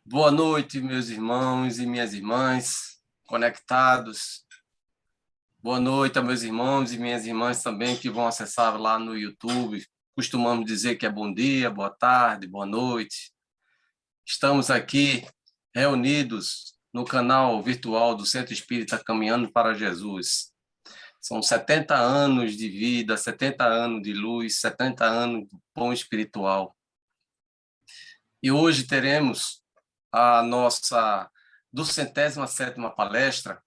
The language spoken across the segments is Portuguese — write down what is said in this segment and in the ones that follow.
Boa noite, meus irmãos e minhas irmãs conectados. Boa noite a meus irmãos e minhas irmãs também que vão acessar lá no YouTube. Costumamos dizer que é bom dia, boa tarde, boa noite. Estamos aqui reunidos no canal virtual do Centro Espírita Caminhando para Jesus. São 70 anos de vida, 70 anos de luz, 70 anos do pão espiritual. E hoje teremos a nossa 207ª palestra,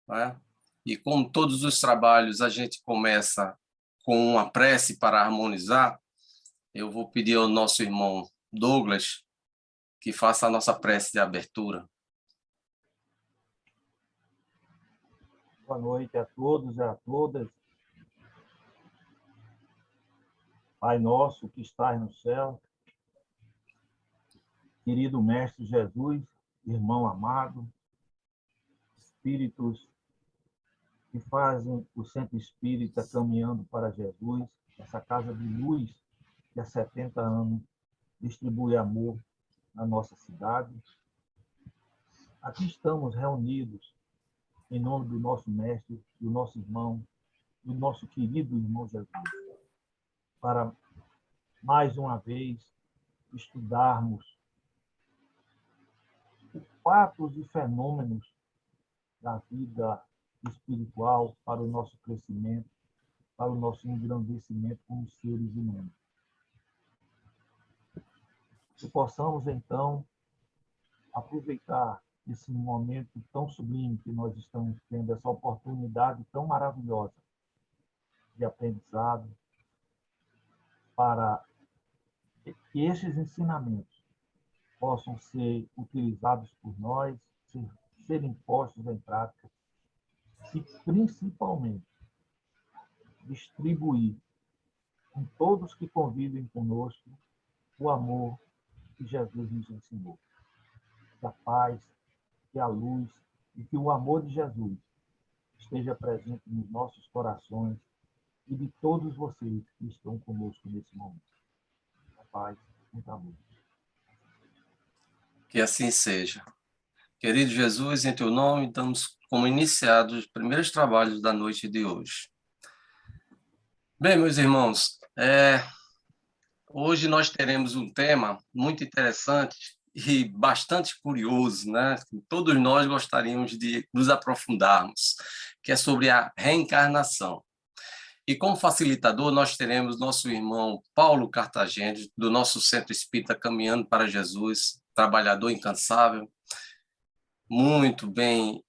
né? E como todos os trabalhos a gente começa com uma prece para harmonizar, eu vou pedir ao nosso irmão Douglas que faça a nossa prece de abertura. Boa noite a todos e a todas. Pai nosso que estás no céu, querido Mestre Jesus, irmão amado, espíritos que fazem o Centro Espírita Caminhando para Jesus, essa casa de luz que há 70 anos distribui amor na nossa cidade. Aqui estamos reunidos em nome do nosso Mestre, do nosso irmão, do nosso querido irmão Jesus, para mais uma vez estudarmos os fatos e fenômenos da vida espiritual para o nosso crescimento, para o nosso engrandecimento como seres humanos. Que possamos, então, aproveitar esse momento tão sublime que nós estamos tendo, essa oportunidade tão maravilhosa de aprendizado, para que esses ensinamentos possam ser utilizados por nós, serem postos em prática e, principalmente, distribuir com todos que convivem conosco o amor que Jesus nos ensinou. Que a paz, que a luz e que o amor de Jesus esteja presente nos nossos corações e de todos vocês que estão conosco nesse momento. A paz, muito amor. Que assim seja. Querido Jesus, em teu nome, damos como iniciados os primeiros trabalhos da noite de hoje. Bem, meus irmãos, hoje nós teremos um tema muito interessante e bastante curioso, né? Todos nós gostaríamos de nos aprofundarmos, que é sobre a reencarnação. E como facilitador, nós teremos nosso irmão Paulo Cartagena, do nosso Centro Espírita Caminhando para Jesus, trabalhador incansável, muito bem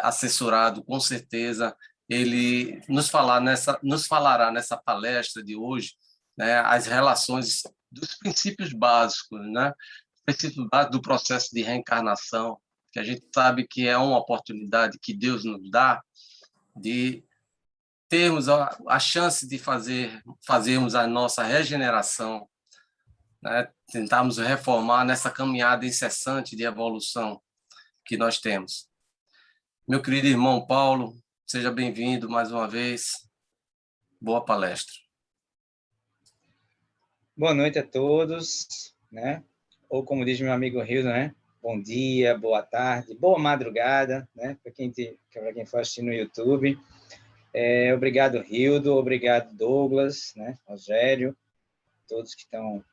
assessorado, com certeza. Ele nos falará nessa palestra de hoje, né, as relações dos princípios básicos, né, princípios básicos do processo de reencarnação, que a gente sabe que é uma oportunidade que Deus nos dá de termos a chance de fazermos a nossa regeneração, né, tentarmos reformar nessa caminhada incessante de evolução que nós temos. Meu querido irmão Paulo, seja bem-vindo mais uma vez. Boa palestra. Boa noite a todos, né? Ou como diz meu amigo Hildo, né? Bom dia, boa tarde, boa madrugada, né? Para quem for assistir no YouTube. Obrigado, Hildo, obrigado, Douglas, né? Rogério, todos que estão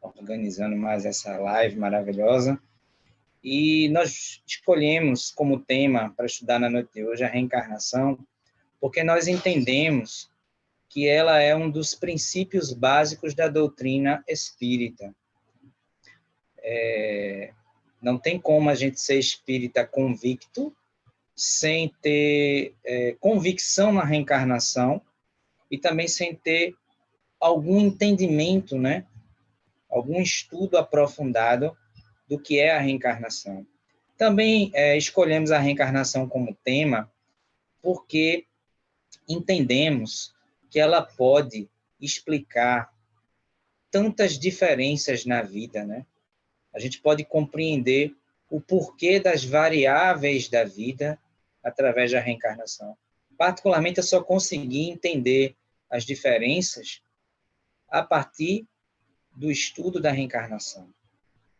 organizando mais essa live maravilhosa. E nós escolhemos como tema para estudar na noite de hoje a reencarnação, porque nós entendemos que ela é um dos princípios básicos da doutrina espírita. Não tem como a gente ser espírita convicto sem ter convicção na reencarnação e também sem ter algum entendimento, né? Algum estudo aprofundado do que é a reencarnação. Também escolhemos a reencarnação como tema porque entendemos que ela pode explicar tantas diferenças na vida, né? A gente pode compreender o porquê das variáveis da vida através da reencarnação. Particularmente, eu só consegui entender as diferenças a partir do estudo da reencarnação.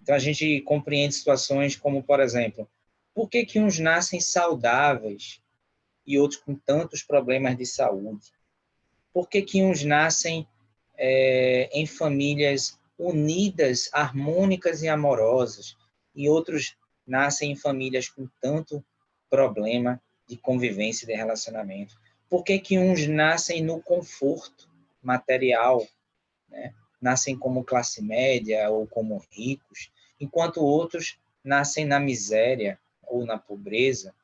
Então, a gente compreende situações como, por exemplo, por que que uns nascem saudáveis e outros com tantos problemas de saúde? Por que que uns nascem em famílias unidas, harmônicas e amorosas, e outros nascem em famílias com tanto problema de convivência e de relacionamento? Por que que uns nascem no conforto material, né? Nascem como classe média ou como ricos, enquanto outros nascem na miséria ou na pobreza?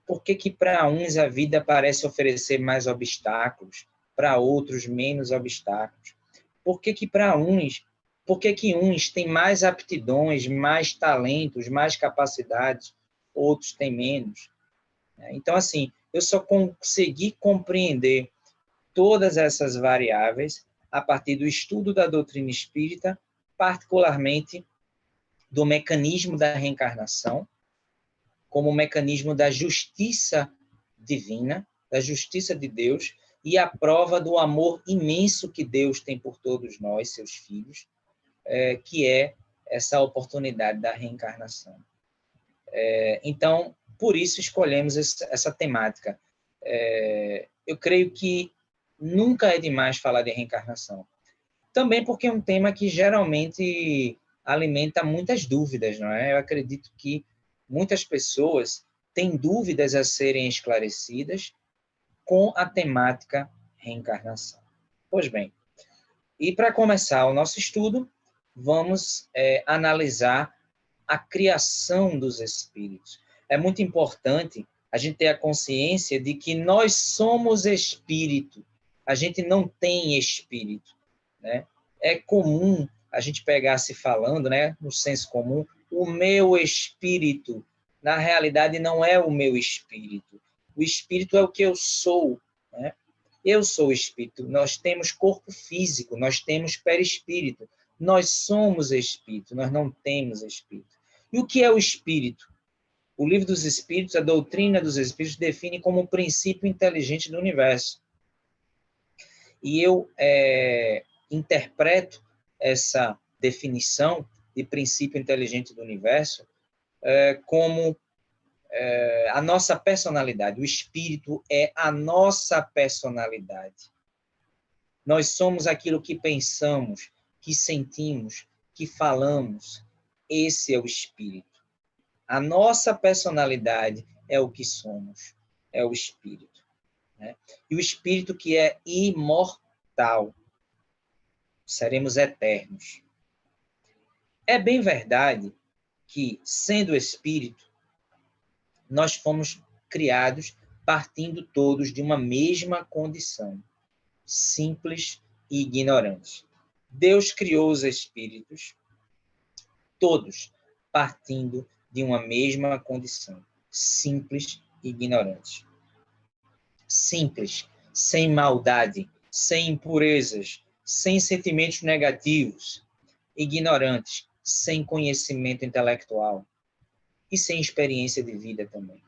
Por que que para uns a vida parece oferecer mais obstáculos, para outros menos obstáculos? Por que que para uns, por que que uns têm mais aptidões, mais talentos, mais capacidades, outros têm menos? Então, assim, eu só consegui compreender todas essas variáveis a partir do estudo da doutrina espírita, particularmente do mecanismo da reencarnação, como o mecanismo da justiça divina, da justiça de Deus, e a prova do amor imenso que Deus tem por todos nós, seus filhos, que é essa oportunidade da reencarnação. Então, por isso escolhemos essa temática. Eu creio que nunca é demais falar de reencarnação. Também porque é um tema que geralmente alimenta muitas dúvidas, não é? Eu acredito que muitas pessoas têm dúvidas a serem esclarecidas com a temática reencarnação. Pois bem, e para começar o nosso estudo, vamos analisar a criação dos espíritos. É muito importante a gente ter a consciência de que nós somos espírito, a gente não tem espírito, né? É comum a gente pegar se falando, né, no senso comum, o meu espírito. Na realidade, não é o meu espírito. O espírito é o que eu sou, né? Eu sou espírito. Nós temos corpo físico, nós temos perispírito. Nós somos espírito, nós não temos espírito. E o que é o espírito? O Livro dos Espíritos, a doutrina dos Espíritos, define como um princípio inteligente do universo. E eu interpreto essa definição de princípio inteligente do universo como a nossa personalidade. O espírito é a nossa personalidade. Nós somos aquilo que pensamos, que sentimos, que falamos. Esse é o espírito. A nossa personalidade é o que somos, é o espírito, né? E o espírito que é imortal. Seremos eternos. É bem verdade que, sendo espírito, nós fomos criados partindo todos de uma mesma condição, simples e ignorante. Deus criou os espíritos, todos partindo de uma mesma condição, simples e ignorante. Simples, sem maldade, sem impurezas, sem sentimentos negativos, ignorantes, sem conhecimento intelectual e sem experiência de vida também.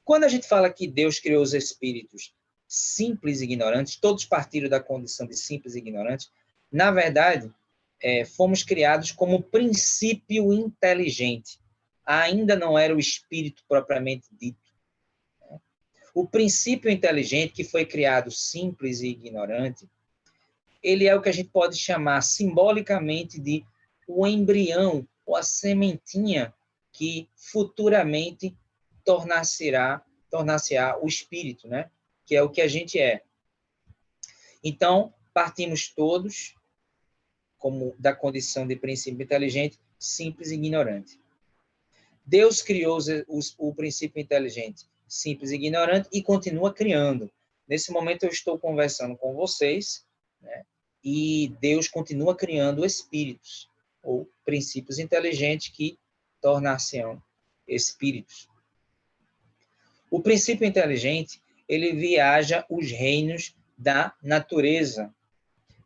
Quando a gente fala que Deus criou os espíritos simples e ignorantes, todos partiram da condição de simples e ignorantes, na verdade, fomos criados como princípio inteligente. Ainda não era o espírito propriamente dito. O princípio inteligente, que foi criado simples e ignorante, ele é o que a gente pode chamar simbolicamente de o embrião, ou a sementinha que futuramente tornar-se-á o espírito, né? Que é o que a gente é. Então, partimos todos como da condição de princípio inteligente, simples e ignorante. Deus criou o princípio inteligente, simples e ignorante, e continua criando. Nesse momento eu estou conversando com vocês, né? E Deus continua criando espíritos, ou princípios inteligentes que tornar-se-ão espíritos. O princípio inteligente, ele viaja os reinos da natureza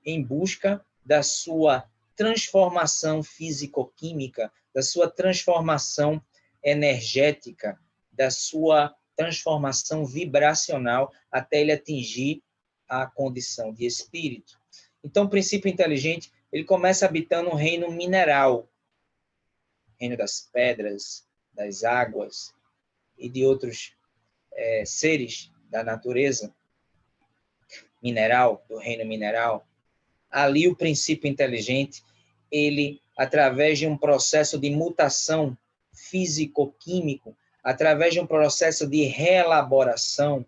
em busca da sua transformação físico-química, da sua transformação energética, da sua transformação vibracional, até ele atingir a condição de espírito. Então, o princípio inteligente, ele começa habitando um reino mineral, reino das pedras, das águas e de outros seres da natureza mineral, do reino mineral. Ali o princípio inteligente, ele, através de um processo de mutação físico-químico, através de um processo de reelaboração,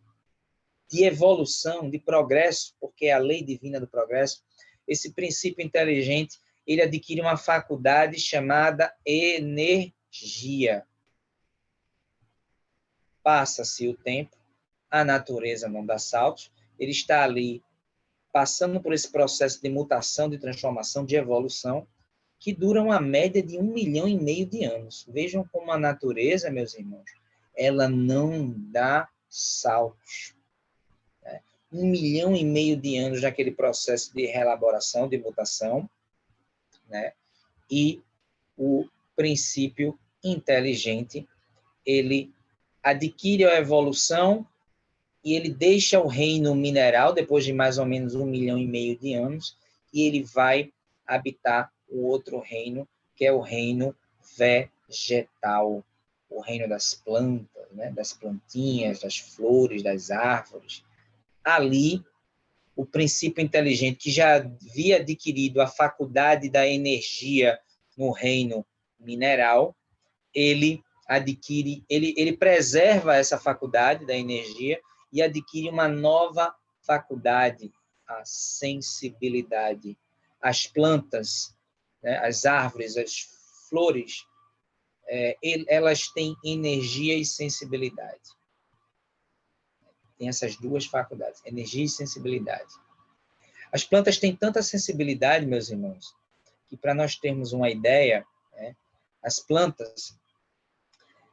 de evolução, de progresso, porque é a lei divina do progresso, esse princípio inteligente, ele adquire uma faculdade chamada energia. Passa-se o tempo, a natureza não dá saltos, ele está ali passando por esse processo de mutação, de transformação, de evolução, que dura uma média de 1,5 milhão de anos. Vejam como a natureza, meus irmãos, ela não dá saltos. 1,5 milhão de anos naquele processo de reelaboração, de mutação, né? E o princípio inteligente, ele adquire a evolução e ele deixa o reino mineral, depois de mais ou menos 1,5 milhão de anos, e ele vai habitar o outro reino, que é o reino vegetal, o reino das plantas, né? Das plantinhas, das flores, das árvores. Ali, o princípio inteligente, que já havia adquirido a faculdade da energia no reino mineral, ele adquire, ele preserva essa faculdade da energia e adquire uma nova faculdade, a sensibilidade. As plantas, né, as árvores, as flores, elas têm energia e sensibilidade. Tem essas duas faculdades, energia e sensibilidade. As plantas têm tanta sensibilidade, meus irmãos, que para nós termos uma ideia, né, as plantas,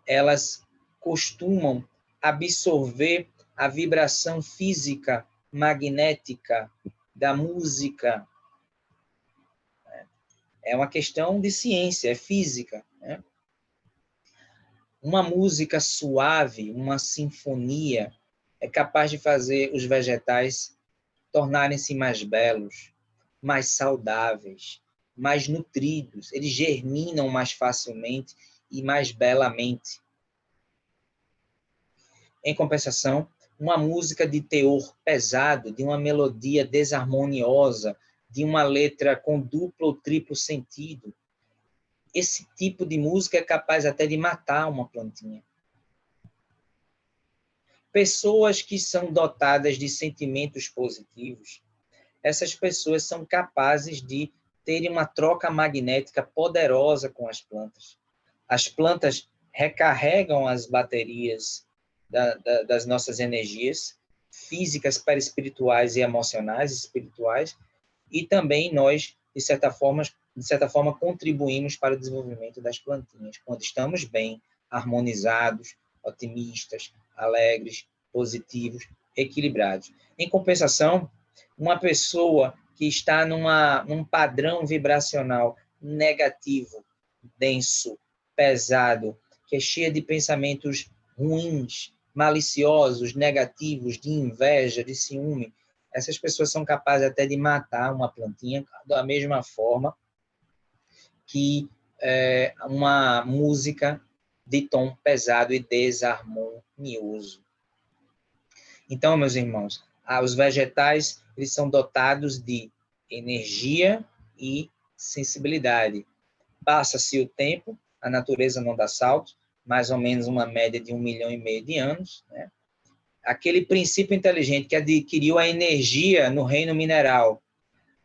elas costumam absorver a vibração física, magnética da música. É uma questão de ciência, é física, né? Uma música suave, uma sinfonia, é capaz de fazer os vegetais tornarem-se mais belos, mais saudáveis, mais nutridos. Eles germinam mais facilmente e mais belamente. Em compensação, uma música de teor pesado, de uma melodia desarmoniosa, de uma letra com duplo ou triplo sentido, esse tipo de música é capaz até de matar uma plantinha. Pessoas que são dotadas de sentimentos positivos, essas pessoas são capazes de terem uma troca magnética poderosa com as plantas. As plantas recarregam as baterias das nossas energias físicas, perispirituais e emocionais, espirituais, e também nós, de certa forma, contribuímos para o desenvolvimento das plantinhas, quando estamos bem, harmonizados, otimistas, alegres, positivos, equilibrados. Em compensação, uma pessoa que está num padrão vibracional negativo, denso, pesado, que é cheia de pensamentos ruins, maliciosos, negativos, de inveja, de ciúme, essas pessoas são capazes até de matar uma plantinha da mesma forma que uma música de tom pesado e desarmonioso. Então, meus irmãos, os vegetais, eles são dotados de energia e sensibilidade. Passa-se o tempo, a natureza não dá saltos, mais ou menos uma média de 1,5 milhão de anos, né? Aquele princípio inteligente que adquiriu a energia no reino mineral,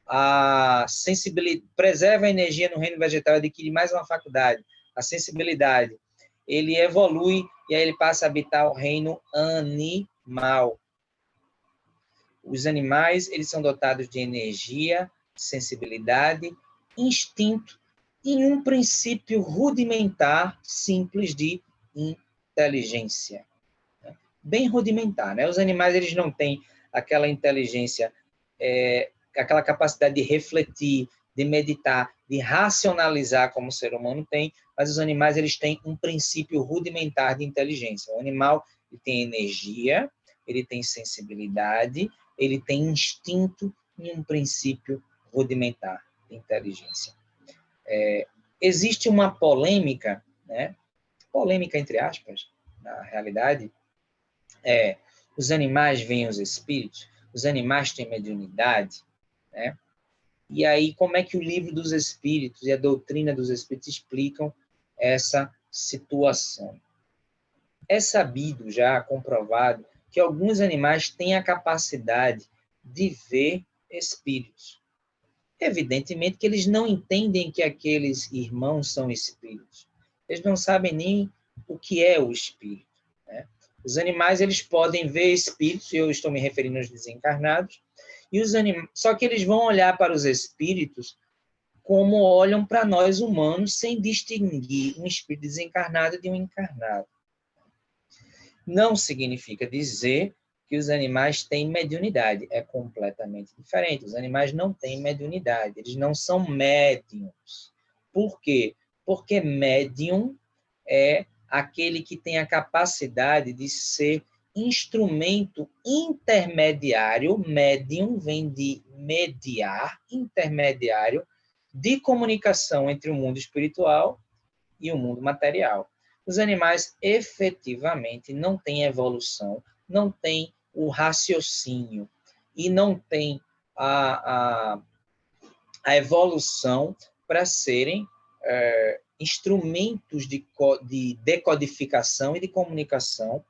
a sensibilidade, preserva a energia no reino vegetal, adquire mais uma faculdade, a sensibilidade. Ele evolui e aí ele passa a habitar o reino animal. Os animais, eles são dotados de energia, sensibilidade, instinto e um princípio rudimentar, simples de inteligência. Bem rudimentar, né? Os animais, eles não têm aquela inteligência, aquela capacidade de refletir, de meditar, de racionalizar como o ser humano tem, mas os animais, eles têm um princípio rudimentar de inteligência. O animal, ele tem energia, ele tem sensibilidade, ele tem instinto e um princípio rudimentar de inteligência. existe uma polêmica, né? Polêmica entre aspas, na realidade, os animais veem os espíritos, os animais têm mediunidade, né? E aí, como é que o livro dos espíritos e a doutrina dos espíritos explicam essa situação? É sabido, já comprovado, que alguns animais têm a capacidade de ver espíritos. Evidentemente que eles não entendem que aqueles irmãos são espíritos. Eles não sabem nem o que é o espírito, né? Os animais, eles podem ver espíritos, e eu estou me referindo aos desencarnados, só que eles vão olhar para os espíritos como olham para nós humanos, sem distinguir um espírito desencarnado de um encarnado. Não significa dizer que os animais têm mediunidade. É completamente diferente. Os animais não têm mediunidade. Eles não são médiums. Por quê? Porque médium é aquele que tem a capacidade de ser instrumento intermediário. Médium vem de mediar, intermediário, de comunicação entre o mundo espiritual e o mundo material. Os animais efetivamente não têm evolução, não têm o raciocínio e não têm a evolução para serem instrumentos de decodificação e de comunicação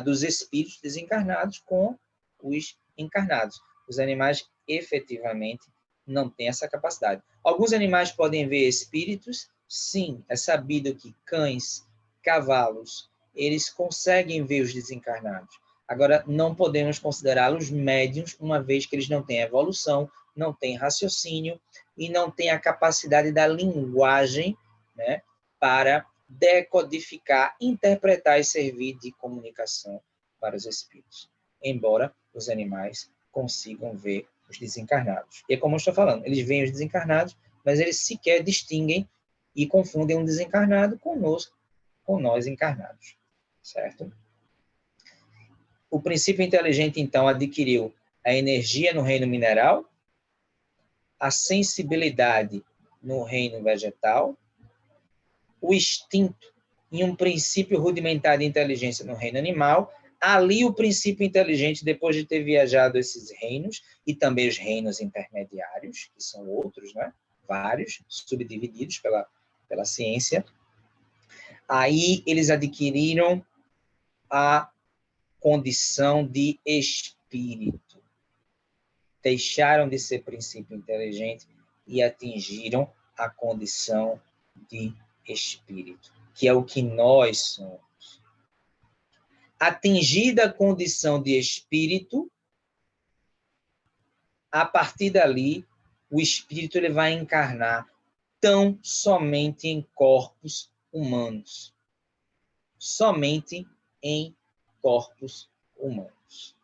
dos espíritos desencarnados com os encarnados. Os animais efetivamente não têm essa capacidade. Alguns animais podem ver espíritos. Sim, é sabido que cães, cavalos, eles conseguem ver os desencarnados. Agora, não podemos considerá-los médiuns, uma vez que eles não têm evolução, não têm raciocínio e não têm a capacidade da linguagem, né, para decodificar, interpretar e servir de comunicação para os espíritos. Embora os animais consigam ver os desencarnados. E é como eu estou falando, eles veem os desencarnados, mas eles sequer distinguem e confundem um desencarnado conosco, com nós encarnados, certo? O princípio inteligente, então, adquiriu a energia no reino mineral, a sensibilidade no reino vegetal, o instinto em um princípio rudimentar de inteligência no reino animal. Ali o princípio inteligente, depois de ter viajado esses reinos, e também os reinos intermediários, que são outros, né? Vários, subdivididos pela ciência, aí eles adquiriram a condição de espírito. Deixaram de ser princípio inteligente e atingiram a condição de espírito, que é o que nós somos. Atingida a condição de espírito, a partir dali, o espírito ele vai encarnar tão somente em corpos humanos. Somente em corpos humanos.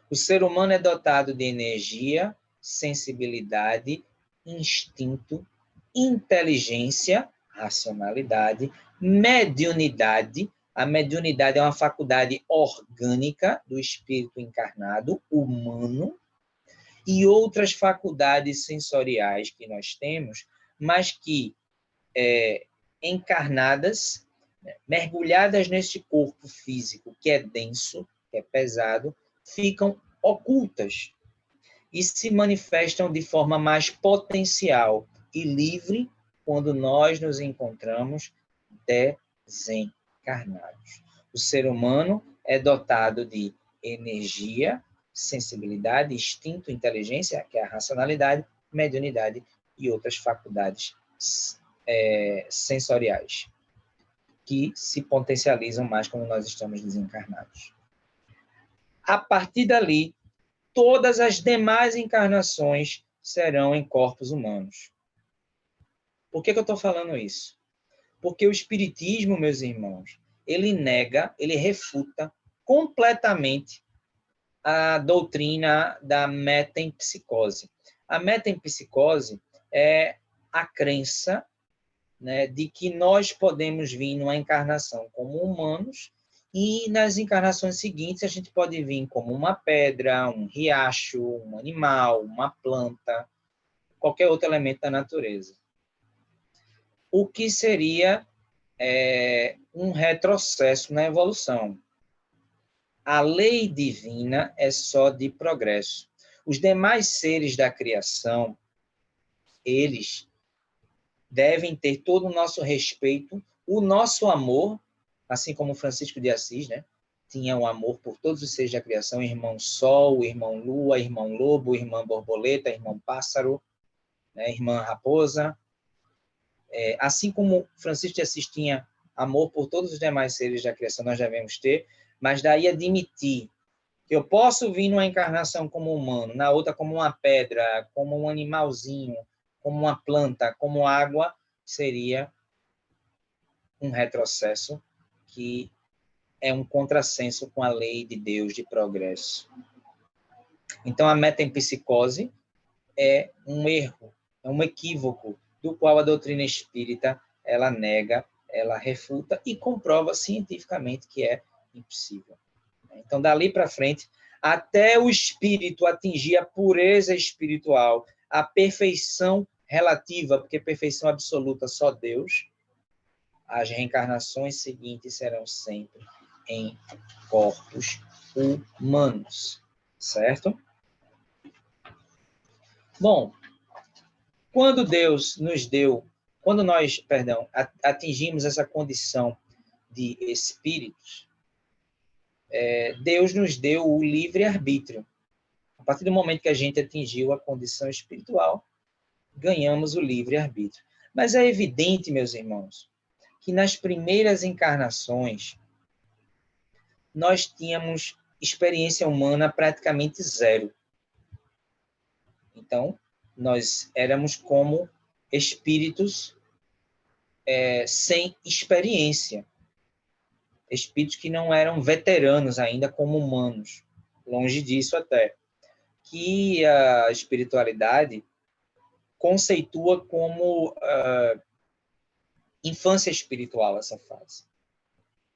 O ser humano é dotado de energia, sensibilidade, instinto, inteligência, racionalidade, mediunidade. A mediunidade é uma faculdade orgânica do espírito encarnado, humano, e outras faculdades sensoriais que nós temos, mas que, encarnadas, mergulhadas neste corpo físico que é denso, que é pesado, ficam ocultas e se manifestam de forma mais potencial e livre quando nós nos encontramos desencarnados. O ser humano é dotado de energia, sensibilidade, instinto, inteligência, que é a racionalidade, mediunidade e outras faculdades sensoriais, que se potencializam mais quando nós estamos desencarnados. A partir dali, todas as demais encarnações serão em corpos humanos. Por que eu estou falando isso? Porque o Espiritismo, meus irmãos, ele nega, ele refuta completamente a doutrina da metempsicose. A metempsicose é a crença, né, de que nós podemos vir numa encarnação como humanos e nas encarnações seguintes a gente pode vir como uma pedra, um riacho, um animal, uma planta, qualquer outro elemento da natureza. o que seria um retrocesso na evolução. A lei divina é só de progresso. Os demais seres da criação, eles devem ter todo o nosso respeito, o nosso amor, assim como Francisco de Assis, né? Tinha um amor por todos os seres da criação, irmão Sol, irmão Lua, irmão Lobo, irmã Borboleta, irmão Pássaro, né? Irmã Raposa. Assim como Francisco de Assis tinha amor por todos os demais seres da criação, nós devemos ter, mas daí admitir que eu posso vir numa encarnação como humano, na outra como uma pedra, como um animalzinho, como uma planta, como água, seria um retrocesso que é um contrassenso com a lei de Deus de progresso. Então, a metempsicose é um erro, é um equívoco, do qual a doutrina espírita ela nega, ela refuta e comprova cientificamente que é impossível. Então, dali para frente, até o espírito atingir a pureza espiritual, a perfeição relativa, porque perfeição absoluta só Deus, as reencarnações seguintes serão sempre em corpos humanos, certo? Bom, quando nós atingimos essa condição de espíritos, Deus nos deu o livre-arbítrio. A partir do momento que a gente atingiu a condição espiritual, ganhamos o livre-arbítrio. Mas é evidente, meus irmãos, que nas primeiras encarnações, nós tínhamos experiência humana praticamente zero. Então, nós éramos como espíritos sem experiência. Espíritos que não eram veteranos ainda como humanos. Longe disso até. Que a espiritualidade conceitua como infância espiritual essa fase.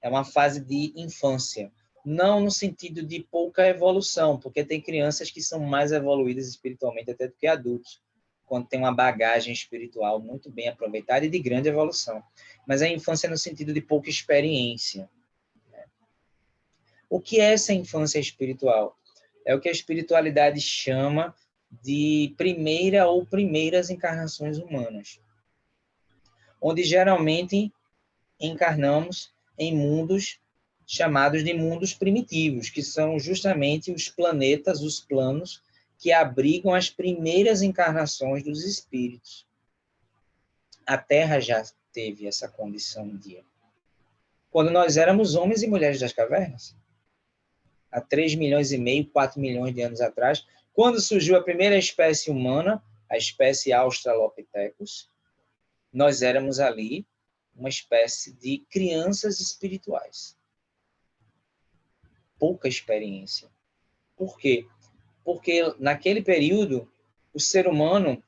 É uma fase de infância. Não no sentido de pouca evolução, porque tem crianças que são mais evoluídas espiritualmente até do que adultos, quando tem uma bagagem espiritual muito bem aproveitada e de grande evolução. Mas a infância no sentido de pouca experiência. O que é essa infância espiritual? É o que a espiritualidade chama de primeira ou primeiras encarnações humanas, onde geralmente encarnamos em mundos chamados de mundos primitivos, que são justamente os planetas, os planos, que abrigam as primeiras encarnações dos espíritos. A Terra já teve essa condição um dia. Quando nós éramos homens e mulheres das cavernas, há 3 milhões e meio, 4 milhões de anos atrás, quando surgiu a primeira espécie humana, a espécie Australopithecus, nós éramos ali uma espécie de crianças espirituais. Pouca experiência. Por quê? Porque naquele período, o ser humano,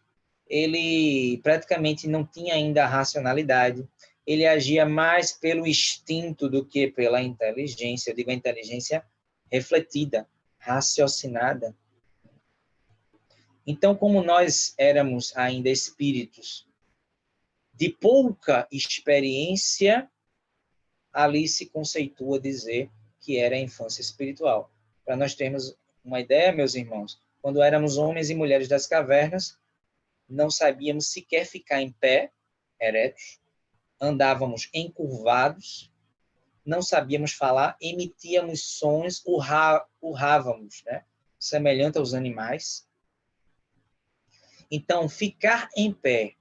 ele praticamente não tinha ainda a racionalidade, ele agia mais pelo instinto do que pela inteligência, eu digo a inteligência refletida, raciocinada. Então, como nós éramos ainda espíritos de pouca experiência, ali se conceitua dizer que era a infância espiritual. Para nós termos uma ideia, meus irmãos, quando éramos homens e mulheres das cavernas, não sabíamos sequer ficar em pé, eretos, andávamos encurvados, não sabíamos falar, emitíamos sons, urrávamos, né? Semelhante aos animais. Então, ficar em pé,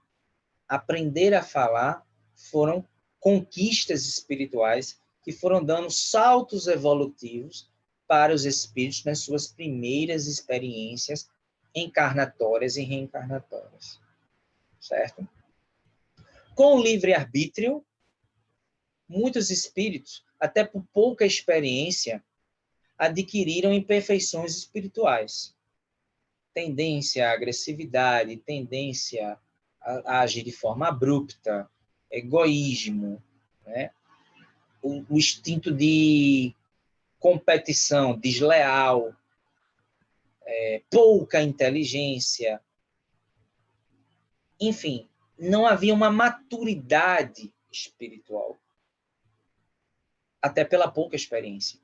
aprender a falar, foram conquistas espirituais que foram dando saltos evolutivos para os espíritos nas suas primeiras experiências encarnatórias e reencarnatórias. Certo? Com o livre-arbítrio, muitos espíritos, até por pouca experiência, adquiriram imperfeições espirituais. Tendência à agressividade, tendência a agir de forma abrupta, egoísmo, né? O instinto de competição desleal, pouca inteligência. Enfim, não havia uma maturidade espiritual, até pela pouca experiência.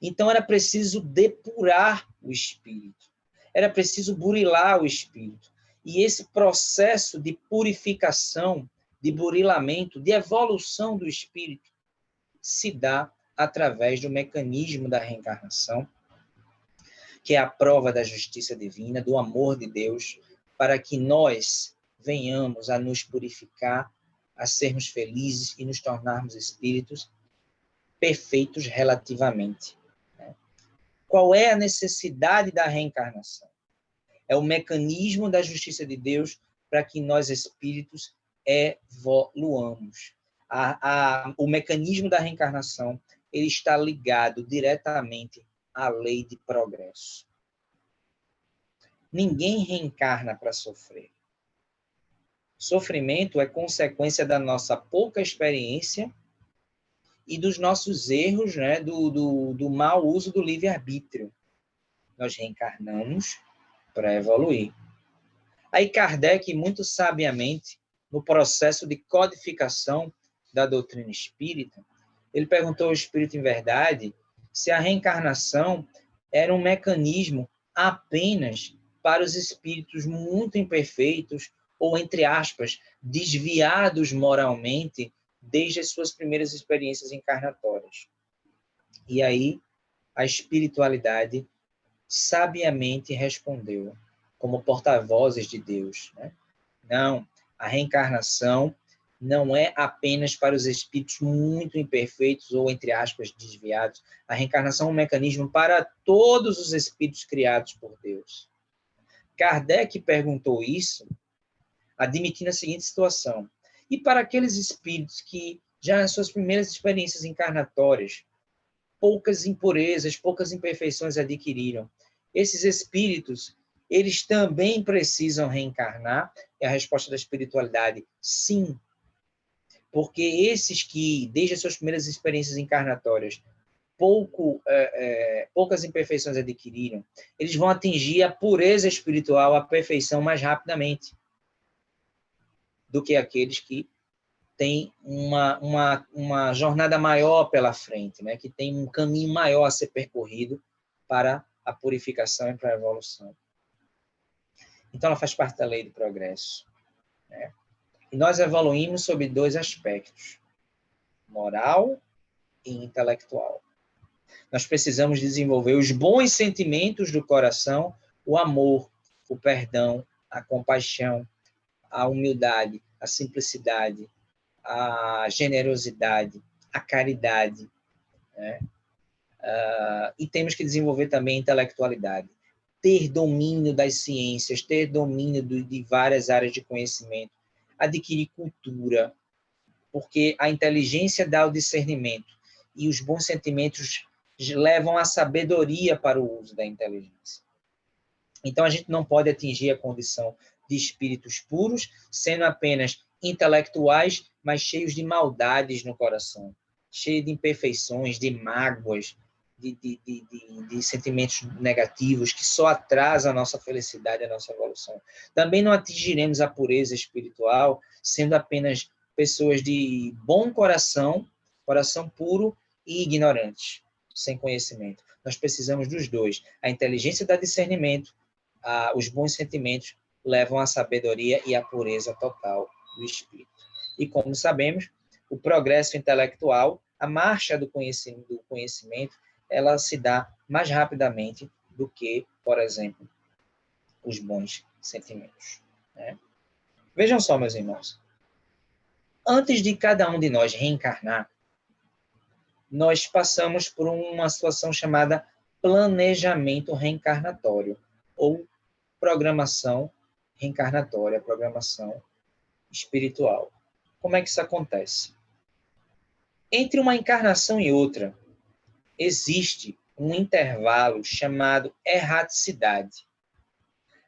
Então era preciso depurar o espírito, era preciso burilar o espírito. E esse processo de purificação, de burilamento, de evolução do espírito, se dá através do mecanismo da reencarnação, que é a prova da justiça divina, do amor de Deus, para que nós venhamos a nos purificar, a sermos felizes e nos tornarmos espíritos perfeitos relativamente. Qual é a necessidade da reencarnação? É o mecanismo da justiça de Deus para que nós, espíritos, evoluamos. O mecanismo da reencarnação, ele está ligado diretamente à lei de progresso. Ninguém reencarna para sofrer. Sofrimento é consequência da nossa pouca experiência e dos nossos erros, né, do mau uso do livre-arbítrio. Nós reencarnamos para evoluir. Aí Kardec, muito sabiamente, no processo de codificação da doutrina espírita, ele perguntou ao Espírito em Verdade se a reencarnação era um mecanismo apenas para os espíritos muito imperfeitos ou, entre aspas, desviados moralmente desde as suas primeiras experiências encarnatórias. E aí a espiritualidade sabiamente respondeu, como porta-vozes de Deus, né? Não, a reencarnação não é apenas para os espíritos muito imperfeitos ou, entre aspas, desviados. A reencarnação é um mecanismo para todos os espíritos criados por Deus. Kardec perguntou isso, admitindo a seguinte situação: e para aqueles espíritos que, já nas suas primeiras experiências encarnatórias, poucas impurezas, poucas imperfeições adquiriram, esses espíritos, eles também precisam reencarnar? E a resposta da espiritualidade: sim. Porque esses que, desde as suas primeiras experiências encarnatórias, poucas imperfeições adquiriram, eles vão atingir a pureza espiritual, a perfeição mais rapidamente do que aqueles que têm uma jornada maior pela frente, né? Que tem um caminho maior a ser percorrido para a purificação e para a evolução. Então, ela faz parte da lei do progresso, né? E nós evoluímos sob dois aspectos: moral e intelectual. Nós precisamos desenvolver os bons sentimentos do coração, o amor, o perdão, a compaixão, a humildade, a simplicidade, a generosidade, a caridade, né? E temos que desenvolver também a intelectualidade. Ter domínio das ciências, ter domínio de várias áreas de conhecimento, adquirir cultura, porque a inteligência dá o discernimento e os bons sentimentos levam a sabedoria para o uso da inteligência. Então, a gente não pode atingir a condição de espíritos puros, sendo apenas intelectuais, mas cheios de maldades no coração, cheios de imperfeições, de mágoas, de sentimentos negativos que só atrasam a nossa felicidade, a nossa evolução. Também não atingiremos a pureza espiritual sendo apenas pessoas de bom coração, coração puro e ignorantes, sem conhecimento. Nós precisamos dos dois. A inteligência dá discernimento, os bons sentimentos levam à sabedoria e à pureza total do espírito. E como sabemos, o progresso intelectual, a marcha do conhecimento, ela se dá mais rapidamente do que, por exemplo, os bons sentimentos, né? Vejam só, meus irmãos. Antes de cada um de nós reencarnar, nós passamos por uma situação chamada planejamento reencarnatório, ou programação reencarnatória, programação espiritual. Como é que isso acontece? Entre uma encarnação e outra, existe um intervalo chamado erraticidade.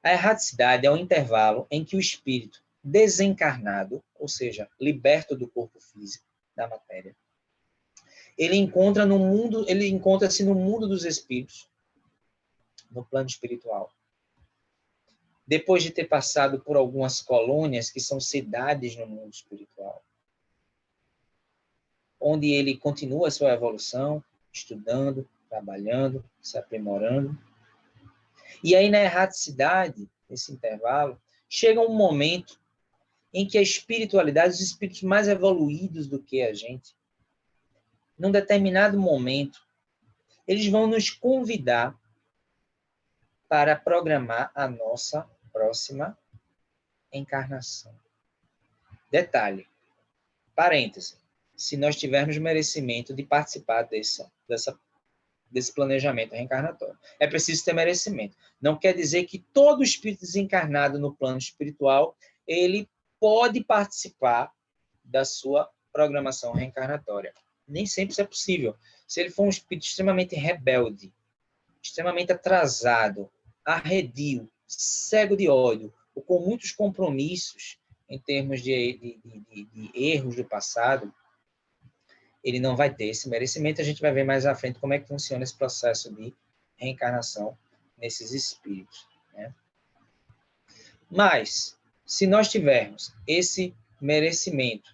A erraticidade é o intervalo em que o espírito desencarnado, ou seja, liberto do corpo físico, da matéria, ele encontra-se no mundo dos espíritos, no plano espiritual. depois de ter passado por algumas colônias, que são cidades no mundo espiritual, onde ele continua a sua evolução, estudando, trabalhando, se aprimorando. E aí, na erraticidade, nesse intervalo, chega um momento em que a espiritualidade, os espíritos mais evoluídos do que a gente, num determinado momento, eles vão nos convidar para programar a nossa próxima encarnação. Detalhe, parêntese, se nós tivermos merecimento de participar desse planejamento reencarnatório. É preciso ter merecimento. Não quer dizer que todo espírito desencarnado no plano espiritual, ele pode participar da sua programação reencarnatória. Nem sempre isso é possível. Se ele for um espírito extremamente rebelde, extremamente atrasado, arredio, cego de ódio, ou com muitos compromissos em termos de erros do passado, ele não vai ter esse merecimento. A gente vai ver mais à frente como é que funciona esse processo de reencarnação nesses espíritos, né? Mas, se nós tivermos esse merecimento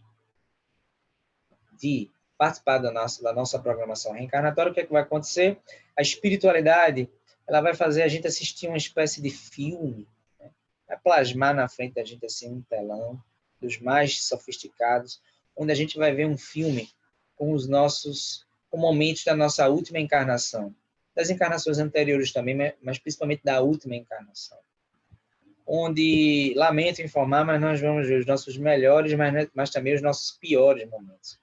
de participar da nossa programação reencarnatória, o que é que vai acontecer? A espiritualidade, ela vai fazer a gente assistir uma espécie de filme, né? Vai plasmar na frente da gente assim um telão dos mais sofisticados, onde a gente vai ver um filme com momentos da nossa última encarnação, das encarnações anteriores também, mas principalmente da última encarnação, onde, lamento informar, mas nós vamos ver os nossos melhores, mas também os nossos piores momentos.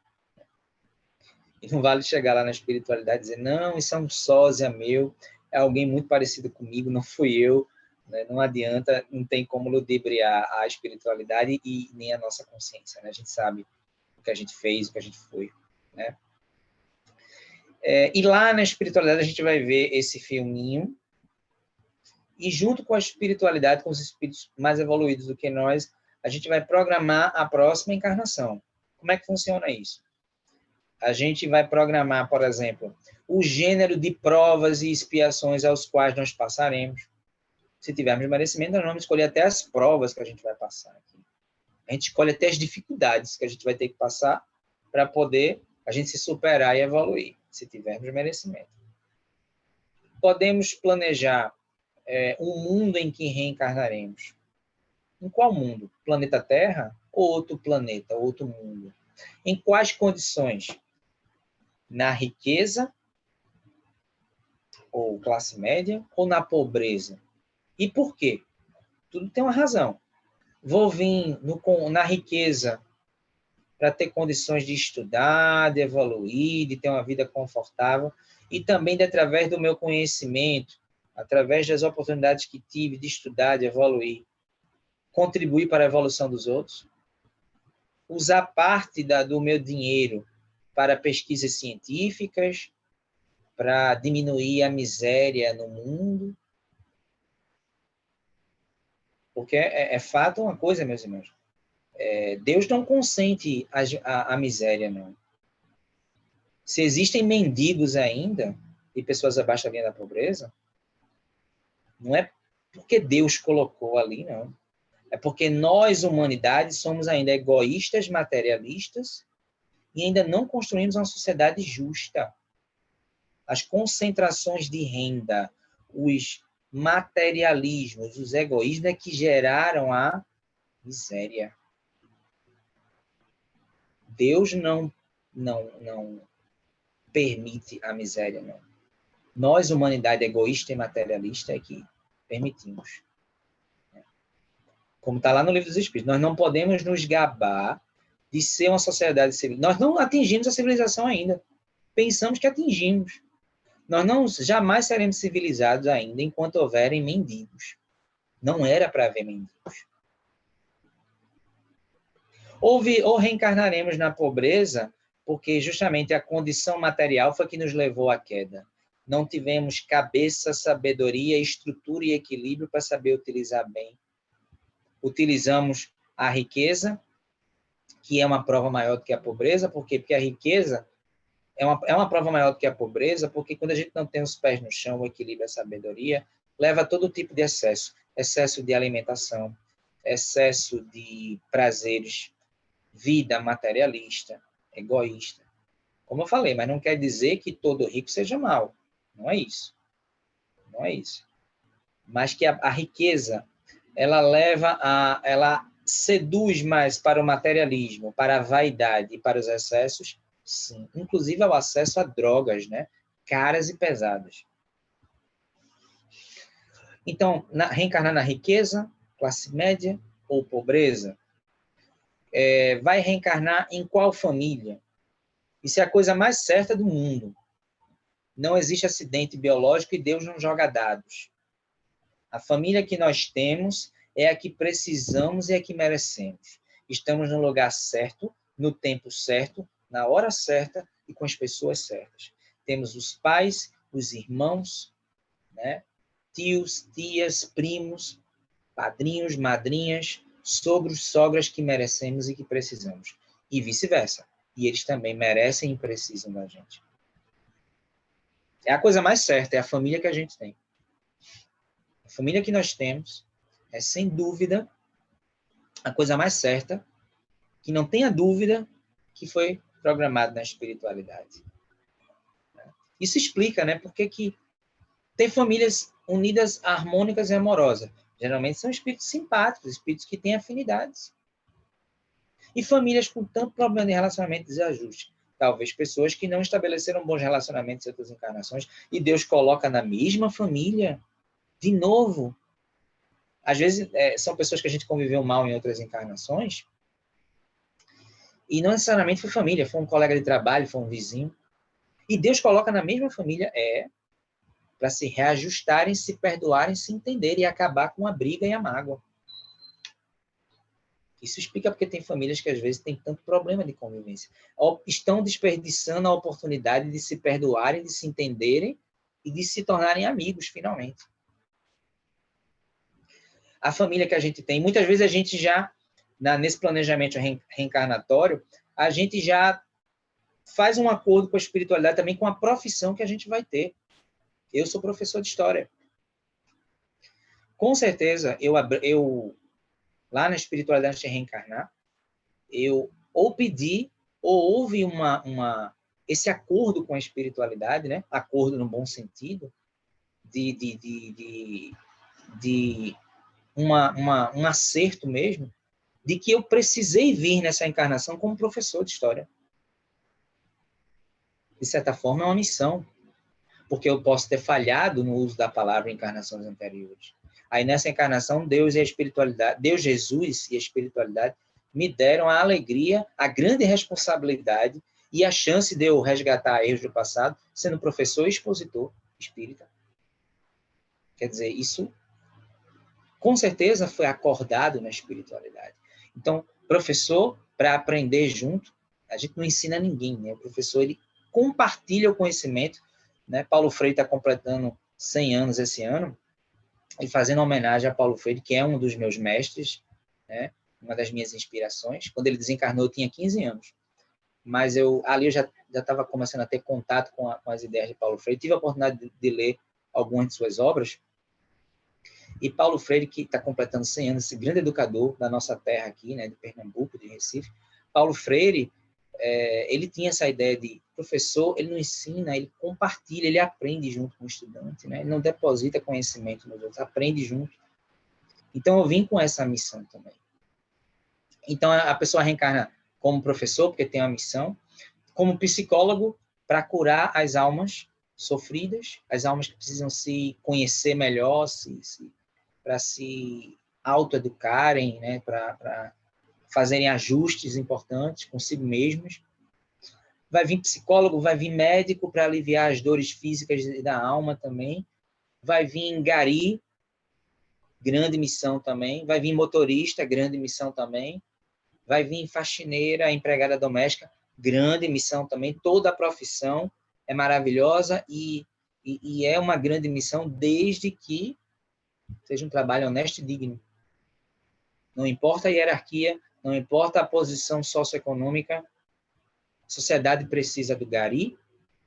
E não vale chegar lá na espiritualidade e dizer, não, isso é um sósia meu, é alguém muito parecido comigo, não fui eu, né? Não adianta, não tem como ludibriar a espiritualidade e nem a nossa consciência, né? A gente sabe o que a gente fez, o que a gente foi, né? E lá na espiritualidade a gente vai ver esse filminho, e junto com a espiritualidade, com os espíritos mais evoluídos do que nós, a gente vai programar a próxima encarnação. Como é que funciona isso? A gente vai programar, por exemplo, o gênero de provas e expiações aos quais nós passaremos. Se tivermos merecimento, nós vamos escolher até as provas que a gente vai passar aqui. A gente escolhe até as dificuldades que a gente vai ter que passar para poder a gente se superar e evoluir, se tivermos merecimento. Podemos planejar um mundo em que reencarnaremos. Em qual mundo? Planeta Terra ou outro planeta, outro mundo? Em quais condições? Na riqueza, ou classe média, ou na pobreza? E por quê? Tudo tem uma razão. Vou vir na riqueza para ter condições de estudar, de evoluir, de ter uma vida confortável, e também através do meu conhecimento, através das oportunidades que tive de estudar, de evoluir, contribuir para a evolução dos outros, usar parte do meu dinheiro para pesquisas científicas, para diminuir a miséria no mundo. Porque é fato uma coisa, meus irmãos. Deus não consente a miséria, não. Se existem mendigos ainda, e pessoas abaixo da linha da pobreza, não é porque Deus colocou ali, não. É porque nós, humanidade, somos ainda egoístas, materialistas, e ainda não construímos uma sociedade justa. As concentrações de renda, os materialismos, os egoísmos é que geraram a miséria. Deus não permite a miséria, não. Nós, humanidade egoísta e materialista, é que permitimos. Como está lá no Livro dos Espíritos, nós não podemos nos gabar de ser uma sociedade civil. Nós não atingimos a civilização ainda. Pensamos que atingimos. Nós jamais seremos civilizados ainda enquanto houverem mendigos. Não era para haver mendigos. Ou reencarnaremos na pobreza, porque justamente a condição material foi que nos levou à queda. Não tivemos cabeça, sabedoria, estrutura e equilíbrio para saber utilizar bem. Utilizamos a riqueza, que é uma prova maior do que a pobreza. Por quê? Porque a riqueza é uma prova maior do que a pobreza, porque quando a gente não tem os pés no chão, o equilíbrio e a sabedoria, leva a todo tipo de excesso. excesso de alimentação, excesso de prazeres, vida materialista, egoísta. Como eu falei, mas não quer dizer que todo rico seja mau. Não é isso. Não é isso. Mas que a riqueza, ela seduz mais para o materialismo, para a vaidade e para os excessos, sim. Inclusive ao acesso a drogas, né? Caras e pesadas. Então, reencarnar na riqueza, classe média ou pobreza, vai reencarnar em qual família? Isso é a coisa mais certa do mundo. Não existe acidente biológico e Deus não joga dados. A família que nós temos é a que precisamos e a que merecemos. Estamos no lugar certo, no tempo certo, na hora certa e com as pessoas certas. Temos os pais, os irmãos, né? Tios, tias, primos, padrinhos, madrinhas, sogros, sogras que merecemos e que precisamos. E vice-versa. E eles também merecem e precisam da gente. É a coisa mais certa, é a família que a gente tem. A família que nós temos é, sem dúvida, a coisa mais certa, que não tenha dúvida que foi programado na espiritualidade. Isso explica, né, porque que tem famílias unidas, harmônicas e amorosas. Geralmente são espíritos simpáticos, espíritos que têm afinidades. E famílias com tanto problema de relacionamento e desajuste. Talvez pessoas que não estabeleceram bons relacionamentos em outras encarnações e Deus coloca na mesma família, de novo. Às vezes, são pessoas que a gente conviveu mal em outras encarnações e não necessariamente foi família, foi um colega de trabalho, foi um vizinho. E Deus coloca na mesma família, para se reajustarem, se perdoarem, se entenderem e acabar com a briga e a mágoa. Isso explica porque tem famílias que às vezes têm tanto problema de convivência. Estão desperdiçando a oportunidade de se perdoarem, de se entenderem e de se tornarem amigos, finalmente. A família que a gente tem, muitas vezes a gente já, nesse planejamento reencarnatório, a gente já faz um acordo com a espiritualidade também com a profissão que a gente vai ter. Eu sou professor de história. Com certeza, eu lá na espiritualidade antes de reencarnar, eu ou pedi, ou houve esse acordo com a espiritualidade, né? Acordo no bom sentido, de um acerto mesmo, de que eu precisei vir nessa encarnação como professor de história. De certa forma, é uma missão, porque eu posso ter falhado no uso da palavra em encarnações anteriores. Aí, nessa encarnação, Deus e a espiritualidade, Deus, Jesus e a espiritualidade me deram a alegria, a grande responsabilidade e a chance de eu resgatar erros do passado, sendo professor e expositor espírita. Quer dizer, isso, com certeza, foi acordado na espiritualidade. Então, professor, para aprender junto, a gente não ensina ninguém, né? O professor, ele compartilha o conhecimento, né? Paulo Freire está completando 100 anos esse ano, e fazendo homenagem a Paulo Freire, que é um dos meus mestres, né? Uma das minhas inspirações. Quando ele desencarnou, eu tinha 15 anos. Mas ali eu já estava começando a ter contato com as ideias de Paulo Freire. Tive a oportunidade de ler algumas de suas obras. E Paulo Freire, que está completando 100 anos, esse grande educador da nossa terra aqui, né, de Pernambuco, de Recife, Paulo Freire, ele tinha essa ideia de professor, ele não ensina, ele compartilha, ele aprende junto com o estudante, né? Ele não deposita conhecimento nos outros, aprende junto. Então, eu vim com essa missão também. Então, a pessoa reencarna como professor, porque tem uma missão, como psicólogo, para curar as almas sofridas, as almas que precisam se conhecer melhor, para se autoeducarem, né? Para fazerem ajustes importantes consigo mesmos. Vai vir psicólogo, vai vir médico para aliviar as dores físicas da alma também. Vai vir gari, grande missão também. Vai vir motorista, grande missão também. Vai vir faxineira, empregada doméstica, grande missão também. Toda a profissão é maravilhosa e é uma grande missão desde que seja um trabalho honesto e digno. Não importa a hierarquia, não importa a posição socioeconômica, a sociedade precisa do gari,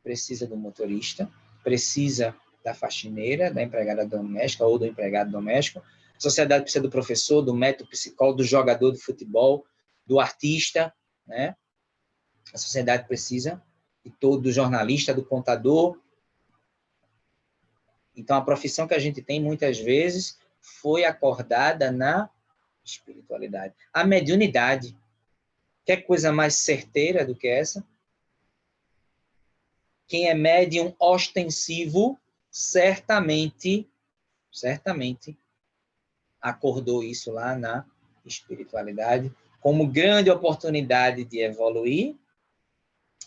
precisa do motorista, precisa da faxineira, da empregada doméstica ou do empregado doméstico, A sociedade precisa do professor, do médico, psicólogo, do jogador de futebol, do artista, né? A sociedade precisa de todo, do jornalista, do contador. Então, a profissão que a gente tem, muitas vezes, foi acordada na espiritualidade. A mediunidade. Quer coisa mais certeira do que essa? Quem é médium ostensivo, certamente acordou isso lá na espiritualidade, como grande oportunidade de evoluir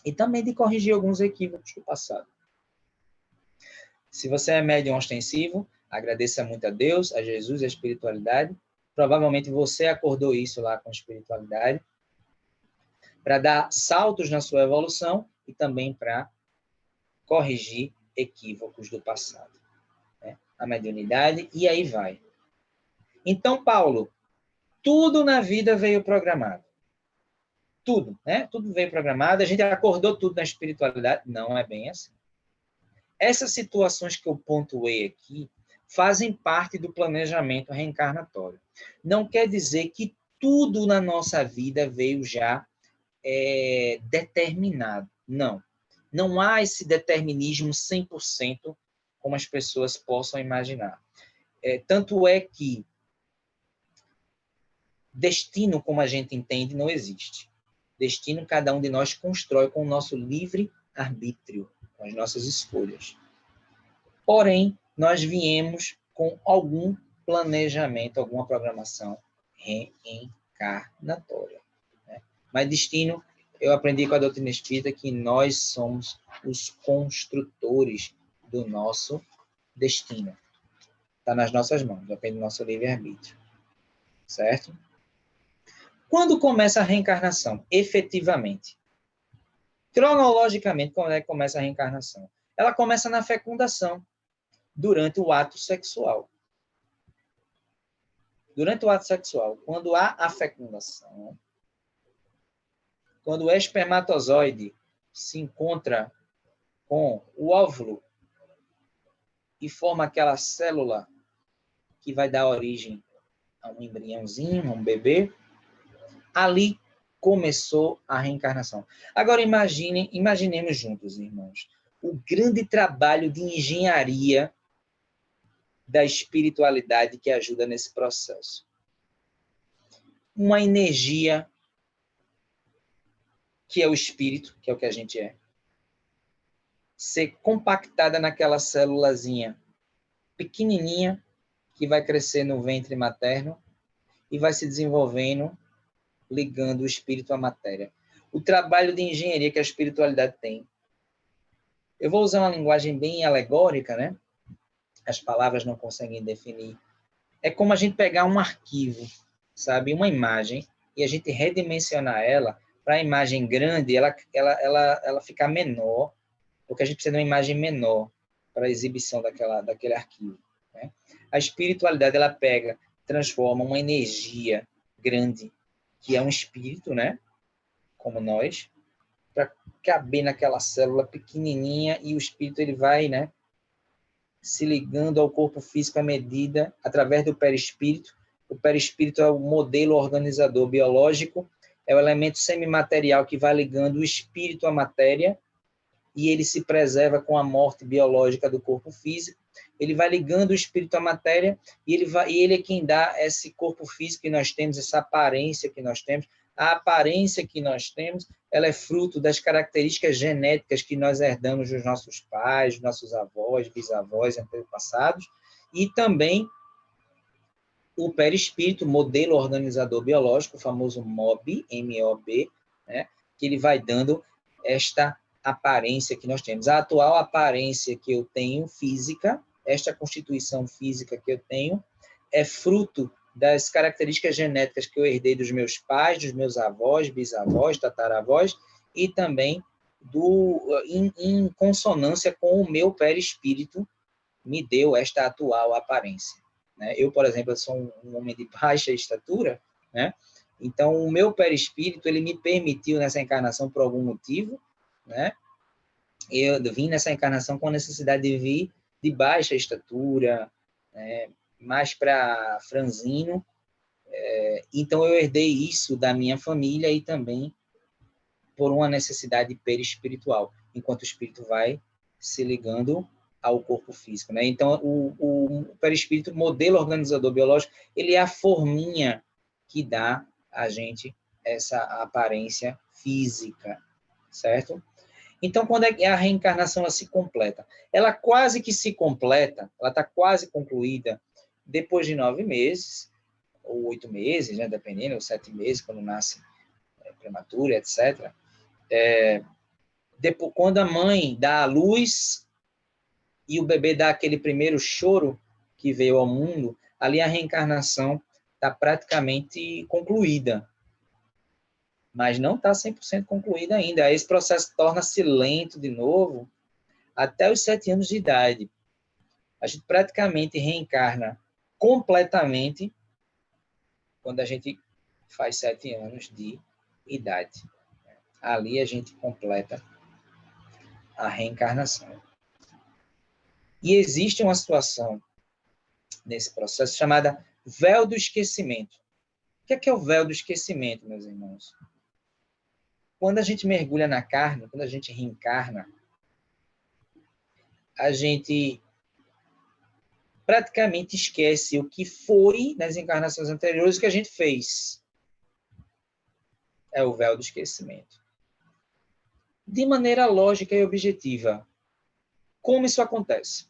e também de corrigir alguns equívocos do passado. Se você é médium ostensivo, agradeça muito a Deus, a Jesus e a espiritualidade. Provavelmente você acordou isso lá com a espiritualidade para dar saltos na sua evolução e também para corrigir equívocos do passado. Né? A mediunidade, e aí vai. Então, Paulo, tudo na vida veio programado. Tudo, né? Tudo veio programado, a gente acordou tudo na espiritualidade. Não é bem assim. Essas situações que eu pontuei aqui fazem parte do planejamento reencarnatório. Não quer dizer que tudo na nossa vida veio já determinado. Não. Não há esse determinismo 100% como as pessoas possam imaginar. Tanto é que destino, como a gente entende, não existe. Destino, cada um de nós constrói com o nosso livre arbítrio, com as nossas escolhas. Porém, nós viemos com algum planejamento, alguma programação reencarnatória. Né? Mas destino, eu aprendi com a doutrina espírita que nós somos os construtores do nosso destino. Está nas nossas mãos, depende do nosso livre-arbítrio. Certo? Quando começa a reencarnação, efetivamente? Cronologicamente, quando é que começa a reencarnação? Ela começa na fecundação, durante o ato sexual. Durante o ato sexual, quando há a fecundação, quando o espermatozoide se encontra com o óvulo e forma aquela célula que vai dar origem a um embriãozinho, a um bebê, ali começou a reencarnação. Agora imaginemos juntos, irmãos, o grande trabalho de engenharia da espiritualidade que ajuda nesse processo. Uma energia que é o espírito, que é o que a gente é, ser compactada naquela célulazinha pequenininha que vai crescer no ventre materno e vai se desenvolvendo, ligando o espírito à matéria. O trabalho de engenharia que a espiritualidade tem. Eu vou usar uma linguagem bem alegórica, né? As palavras não conseguem definir. É como a gente pegar um arquivo, sabe? Uma imagem, e a gente redimensionar ela para a imagem grande, ela ficar menor, porque a gente precisa de uma imagem menor para a exibição daquele arquivo. Né? A espiritualidade, ela pega, transforma uma energia grande, que é um espírito, né? Como nós, para caber naquela célula pequenininha, e o espírito ele vai, né? Se ligando ao corpo físico à medida, através do perispírito. O perispírito é o modelo organizador biológico, é o elemento semimaterial que vai ligando o espírito à matéria, e ele se preserva com a morte biológica do corpo físico. Ele vai ligando o espírito à matéria, e ele é quem dá esse corpo físico que nós temos, essa aparência que nós temos. A aparência que nós temos, ela é fruto das características genéticas que nós herdamos dos nossos pais, dos nossos avós, bisavós, antepassados, e também o perispírito, modelo organizador biológico, o famoso MOB, M-O-B, né, que ele vai dando esta aparência que nós temos. A atual aparência que eu tenho, física, esta constituição física que eu tenho, é fruto das características genéticas que eu herdei dos meus pais, dos meus avós, bisavós, tataravós, e também em consonância com o meu perispírito, me deu esta atual aparência. Né? Eu, por exemplo, sou um homem de baixa estatura, né? Então o meu perispírito ele me permitiu nessa encarnação por algum motivo, né? Eu vim nessa encarnação com a necessidade de vir de baixa estatura, né? mais para franzino. Então, eu herdei isso da minha família e também por uma necessidade perispiritual, enquanto o espírito vai se ligando ao corpo físico, né? Então, o perispírito, o modelo organizador biológico, ele é a forminha que dá a gente essa aparência física, certo? Então, quando a reencarnação ela se completa? Ela quase que se completa, ela está quase concluída depois de 9 meses, ou 8 meses, né, dependendo, ou 7 meses, quando nasce prematuro, etc. Depois, quando a mãe dá à luz e o bebê dá aquele primeiro choro que veio ao mundo, ali a reencarnação está praticamente concluída. Mas não está 100% concluída ainda. Esse processo torna-se lento de novo até os 7 anos de idade. A gente praticamente reencarna completamente quando a gente faz 7 anos de idade. Ali a gente completa a reencarnação. E existe uma situação nesse processo chamada véu do esquecimento. O que é o véu do esquecimento, meus irmãos? Quando a gente mergulha na carne, quando a gente reencarna, a gente praticamente esquece o que foi nas encarnações anteriores, o que a gente fez. É o véu do esquecimento. De maneira lógica e objetiva. Como isso acontece?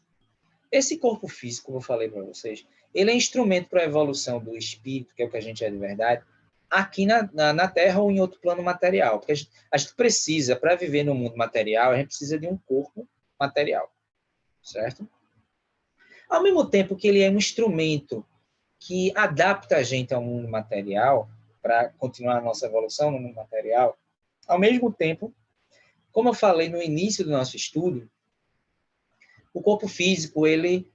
Esse corpo físico, como eu falei para vocês, ele é instrumento para a evolução do espírito, que é o que a gente é de verdade, aqui na Terra ou em outro plano material. Porque a gente precisa, para viver no mundo material, a gente precisa de um corpo material. Certo? Ao mesmo tempo que ele é um instrumento que adapta a gente ao mundo material, para continuar a nossa evolução no mundo material, ao mesmo tempo, como eu falei no início do nosso estudo, o corpo físico, ele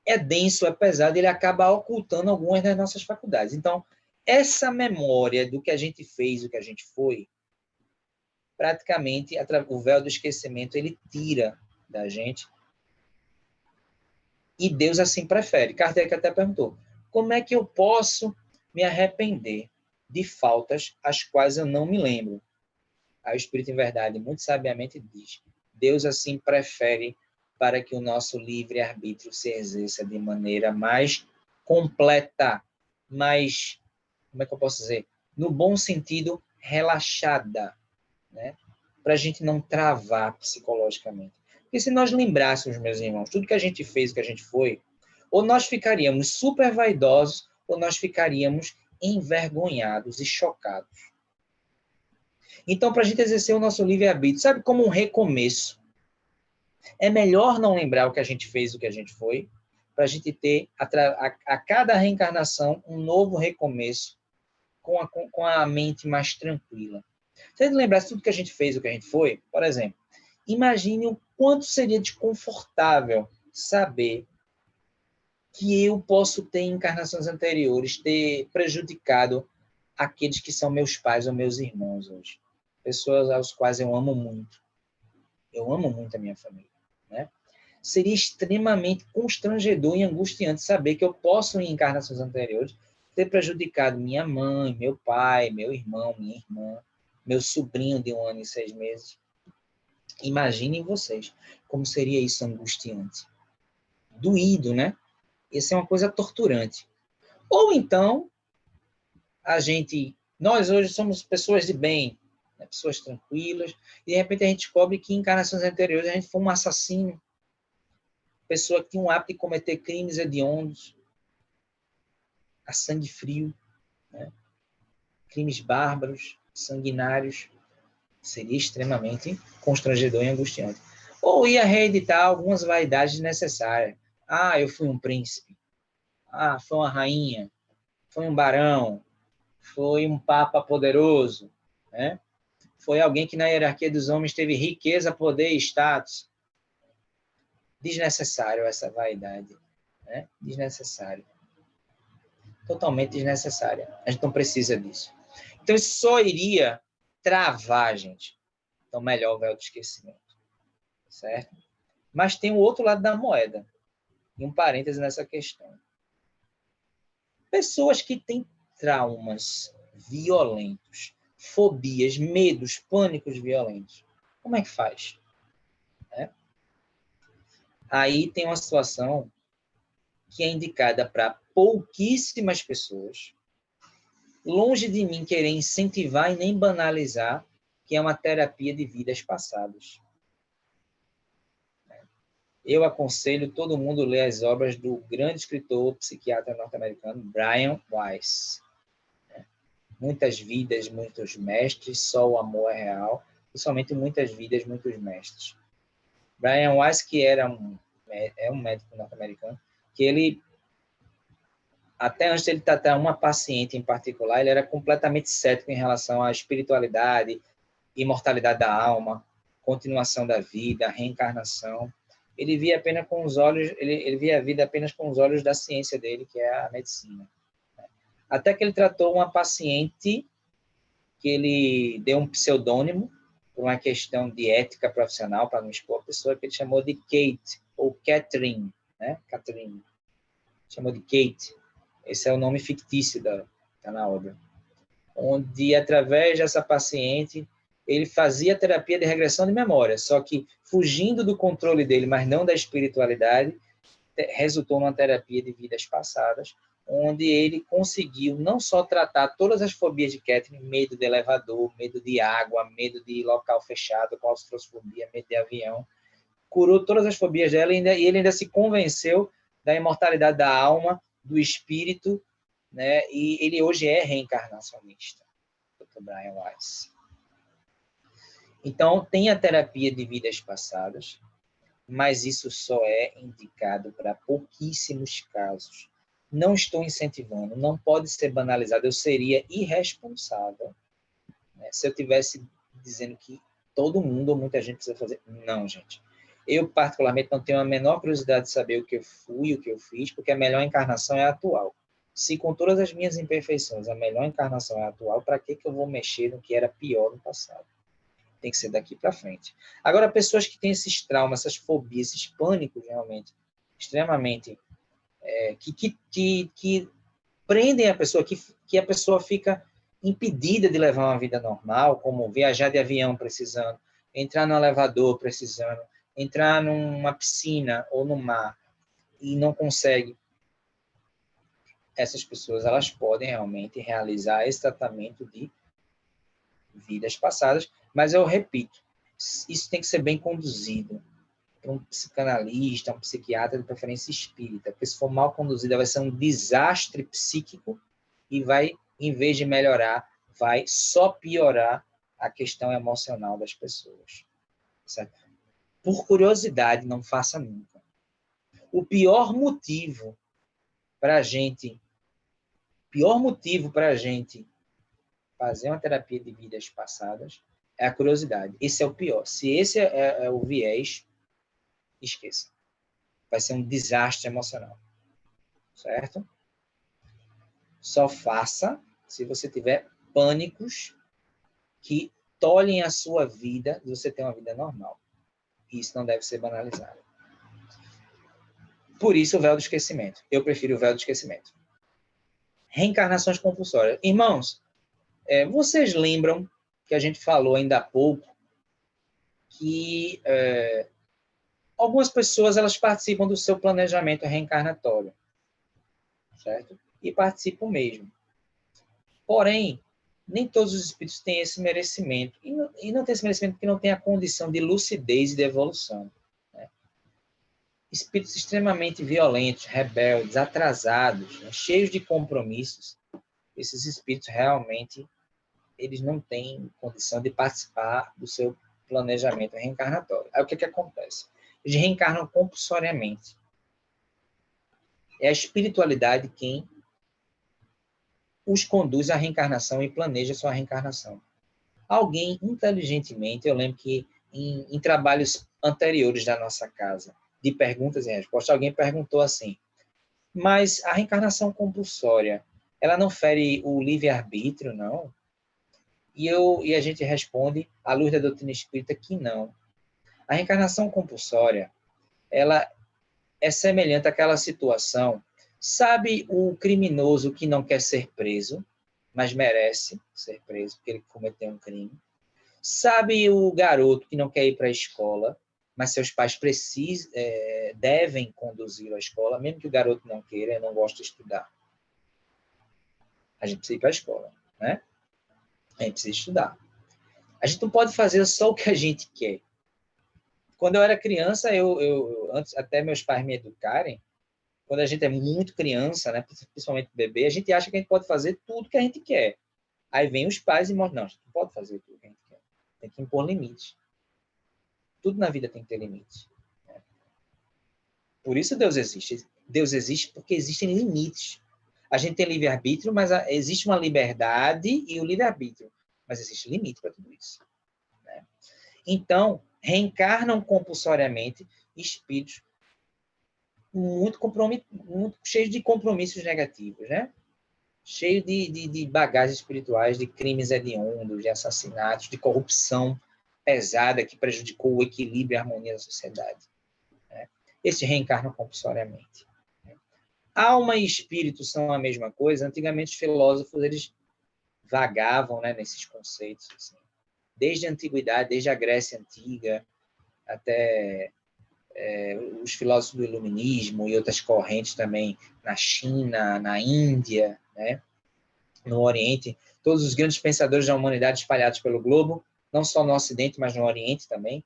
é denso, é pesado, ele acaba ocultando algumas das nossas faculdades. Então, essa memória do que a gente fez, do que a gente foi, praticamente, o véu do esquecimento, ele tira da gente. E Deus assim prefere. Kardec até perguntou, como é que eu posso me arrepender de faltas as quais eu não me lembro? Aí o Espírito em Verdade, muito sabiamente, diz, Deus assim prefere para que o nosso livre-arbítrio se exerça de maneira mais completa, mais, como é que eu posso dizer? No bom sentido, relaxada, né? Para a gente não travar psicologicamente. Porque se nós lembrássemos, meus irmãos, tudo que a gente fez, o que a gente foi, ou nós ficaríamos super vaidosos, ou nós ficaríamos envergonhados e chocados. Então, para a gente exercer o nosso livre-arbítrio, sabe, como um recomeço, é melhor não lembrar o que a gente fez, o que a gente foi, para a gente ter, a cada reencarnação, um novo recomeço com a mente mais tranquila. Se a gente lembrasse tudo que a gente fez, o que a gente foi, por exemplo, imagine o quanto seria desconfortável saber que eu posso ter, em encarnações anteriores, ter prejudicado aqueles que são meus pais ou meus irmãos hoje. Pessoas aos quais eu amo muito. Eu amo muito a minha família, né? Seria extremamente constrangedor e angustiante saber que eu posso, em encarnações anteriores, ter prejudicado minha mãe, meu pai, meu irmão, minha irmã, meu sobrinho de 1 ano e 6 meses. Imaginem vocês como seria isso angustiante. Doído, né? Isso é uma coisa torturante. Ou então, nós hoje somos pessoas de bem, né? Pessoas tranquilas, e de repente a gente descobre que em encarnações anteriores a gente foi um assassino, pessoa que tinha um hábito de cometer crimes hediondos, a sangue frio, né? Crimes bárbaros, sanguinários. Seria extremamente constrangedor e angustiante. Ou ia reeditar algumas vaidades desnecessárias. Ah, eu fui um príncipe. Ah, foi uma rainha. Foi um barão. Foi um papa poderoso. Né? Foi alguém que na hierarquia dos homens teve riqueza, poder e status. Desnecessário essa vaidade. Né? Desnecessário. Totalmente desnecessária. A gente não precisa disso. Então, isso só iria travar, gente. Então, melhor o véu do esquecimento. Certo? Mas tem o outro lado da moeda. E um parêntese nessa questão. Pessoas que têm traumas violentos, fobias, medos, pânicos violentos, como é que faz? Aí tem uma situação que é indicada para pouquíssimas pessoas, longe de mim querer incentivar e nem banalizar, que é uma terapia de vidas passadas. Eu aconselho todo mundo a ler as obras do grande escritor, psiquiatra norte-americano, Brian Weiss. Muitas vidas, muitos mestres, só o amor é real, principalmente muitas vidas, muitos mestres. Brian Weiss, que é um médico norte-americano, que ele, até antes de ele tratar uma paciente em particular, ele era completamente cético em relação à espiritualidade, imortalidade da alma, continuação da vida, reencarnação. Ele via apenas com os olhos, ele via a vida apenas com os olhos da ciência dele, que é a medicina. Até que ele tratou uma paciente que ele deu um pseudônimo por uma questão de ética profissional, para não expor a pessoa, que ele chamou de Kate, ou Catherine, né? Catherine. Chamou de Kate. Esse é o nome fictício tá na obra. Onde, através dessa paciente, ele fazia terapia de regressão de memória, só que fugindo do controle dele, mas não da espiritualidade, resultou numa terapia de vidas passadas, onde ele conseguiu não só tratar todas as fobias de Catherine, medo de elevador, medo de água, medo de local fechado, claustrofobia, medo de avião, curou todas as fobias dela e ele ainda se convenceu da imortalidade da alma, do espírito, né? E ele hoje é reencarnacionista, Dr. Brian Weiss. Então, tem a terapia de vidas passadas, mas isso só é indicado para pouquíssimos casos. Não estou incentivando, não pode ser banalizado. Eu seria irresponsável, né, se eu tivesse dizendo que todo mundo ou muita gente precisa fazer. Não, gente. Eu, particularmente, não tenho a menor curiosidade de saber o que eu fui, o que eu fiz, porque a melhor encarnação é a atual. Se com todas as minhas imperfeições a melhor encarnação é a atual, para que eu vou mexer no que era pior no passado? Tem que ser daqui para frente. Agora, pessoas que têm esses traumas, essas fobias, esses pânicos realmente extremamente que prendem a pessoa, que a pessoa fica impedida de levar uma vida normal, como viajar de avião precisando, entrar no elevador precisando, entrar numa piscina ou no mar e não consegue. Essas pessoas, elas podem realmente realizar esse tratamento de vidas passadas, mas eu repito, isso tem que ser bem conduzido para um psicanalista, um psiquiatra, de preferência espírita, porque se for mal conduzida vai ser um desastre psíquico e vai, em vez de melhorar, vai só piorar a questão emocional das pessoas. Certo? Por curiosidade, não faça nunca. O pior motivo para a gente fazer uma terapia de vidas passadas é a curiosidade. Esse é o pior. Se esse é o viés, esqueça. Vai ser um desastre emocional. Certo? Só faça se você tiver pânicos que tolhem a sua vida de você ter uma vida normal. Isso não deve ser banalizado. Por isso o véu do esquecimento. Eu prefiro o véu do esquecimento. Reencarnações compulsórias. Irmãos, vocês lembram que a gente falou ainda há pouco que algumas pessoas elas participam do seu planejamento reencarnatório, certo? E participam mesmo. Porém, nem todos os espíritos têm esse merecimento. E não tem esse merecimento porque não tem a condição de lucidez e de evolução. Né? Espíritos extremamente violentos, rebeldes, atrasados, né? Cheios de compromissos, esses espíritos realmente eles não têm condição de participar do seu planejamento reencarnatório. Aí o que acontece? Eles reencarnam compulsoriamente. É a espiritualidade quem os conduz à reencarnação e planeja sua reencarnação. Alguém, inteligentemente, eu lembro que em trabalhos anteriores da nossa casa, de perguntas e respostas, alguém perguntou assim, mas a reencarnação compulsória, ela não fere o livre-arbítrio, não? E a gente responde, à luz da doutrina espírita, que não. A reencarnação compulsória, ela é semelhante àquela situação. Sabe o criminoso que não quer ser preso, mas merece ser preso porque ele cometeu um crime? Sabe o garoto que não quer ir para a escola, mas seus pais devem conduzi-lo à escola, mesmo que o garoto não queira, não goste de estudar? A gente precisa ir para a escola, né? A gente precisa estudar. A gente não pode fazer só o que a gente quer. Quando eu era criança, antes até meus pais me educarem, quando a gente é muito criança, né, principalmente bebê, a gente acha que a gente pode fazer tudo que a gente quer. Aí vem os pais e mostram, não, a gente não pode fazer tudo que a gente quer. Tem que impor limites. Tudo na vida tem que ter limite. Por isso Deus existe. Deus existe porque existem limites. A gente tem livre-arbítrio, mas existe uma liberdade e o livre-arbítrio. Mas existe limite para tudo isso. Né? Então, reencarnam compulsoriamente espíritos muito cheios de compromissos negativos, né? Cheios de bagagens espirituais, de crimes hediondos, de assassinatos, de corrupção pesada que prejudicou o equilíbrio e a harmonia da sociedade. Né? Esses reencarnam compulsoriamente. Alma e espírito são a mesma coisa. Antigamente, os filósofos eles vagavam, né, nesses conceitos. Assim. Desde a antiguidade, desde a Grécia Antiga, até os filósofos do iluminismo e outras correntes também na China, na Índia, né, no Oriente. Todos os grandes pensadores da humanidade espalhados pelo globo, não só no Ocidente, mas no Oriente também,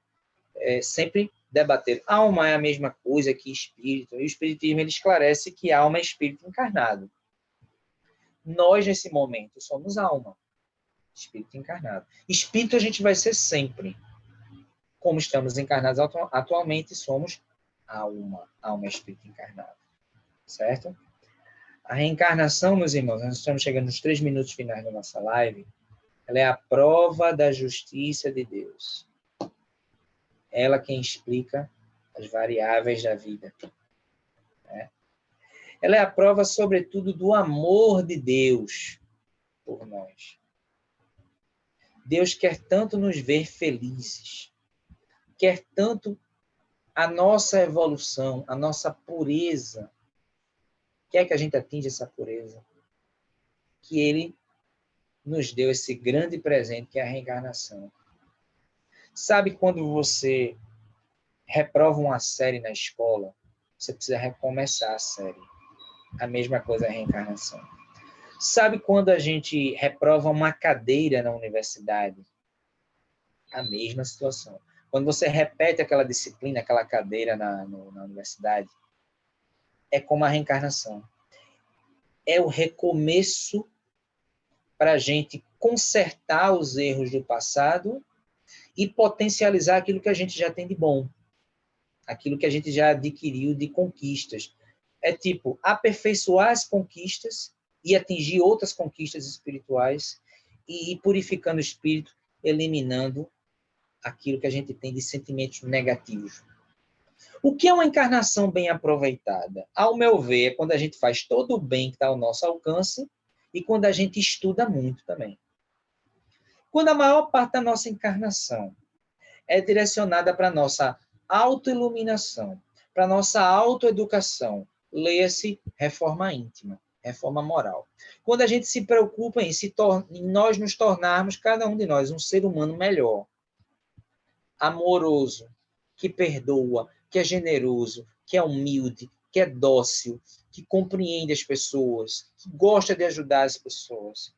sempre debateram. Alma é a mesma coisa que espírito. E o espiritismo ele esclarece que alma é espírito encarnado. Nós, nesse momento, somos alma. Espírito encarnado. Espírito a gente vai ser sempre. Como estamos encarnados atualmente, somos alma. Alma é espírito encarnado. Certo? A reencarnação, meus irmãos, nós estamos chegando nos 3 minutos finais da nossa live, ela é a prova da justiça de Deus. Ela quem explica as variáveis da vida. Né? Ela é a prova, sobretudo, do amor de Deus por nós. Deus quer tanto nos ver felizes, quer tanto a nossa evolução, a nossa pureza, quer que a gente atinja essa pureza, que Ele nos deu esse grande presente que é a reencarnação. Sabe quando você reprova uma série na escola, você precisa recomeçar a série. A mesma coisa é a reencarnação. Sabe quando a gente reprova uma cadeira na universidade? A mesma situação. Quando você repete aquela disciplina, aquela cadeira na universidade, é como a reencarnação. É o recomeço para a gente consertar os erros do passado e potencializar aquilo que a gente já tem de bom. Aquilo que a gente já adquiriu de conquistas. É tipo, aperfeiçoar as conquistas e atingir outras conquistas espirituais e ir purificando o espírito, eliminando aquilo que a gente tem de sentimentos negativos. O que é uma encarnação bem aproveitada? Ao meu ver, é quando a gente faz todo o bem que está ao nosso alcance e quando a gente estuda muito também. Quando a maior parte da nossa encarnação é direcionada para a nossa autoiluminação, para a nossa autoeducação, leia-se reforma íntima, reforma moral. Quando a gente se preocupa em nós nos tornarmos, cada um de nós, um ser humano melhor, amoroso, que perdoa, que é generoso, que é humilde, que é dócil, que compreende as pessoas, que gosta de ajudar as pessoas.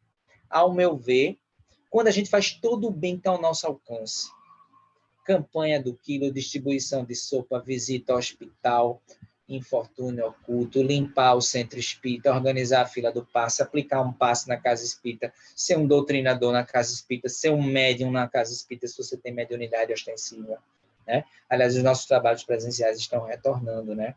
Ao meu ver, quando a gente faz todo o bem que está ao nosso alcance, campanha do quilo, distribuição de sopa, visita ao hospital, infortúnio oculto, limpar o centro espírita, organizar a fila do passe, aplicar um passe na casa espírita, ser um doutrinador na casa espírita, ser um médium na casa espírita, se você tem mediunidade ostensiva. Né? Aliás, os nossos trabalhos presenciais estão retornando. Né?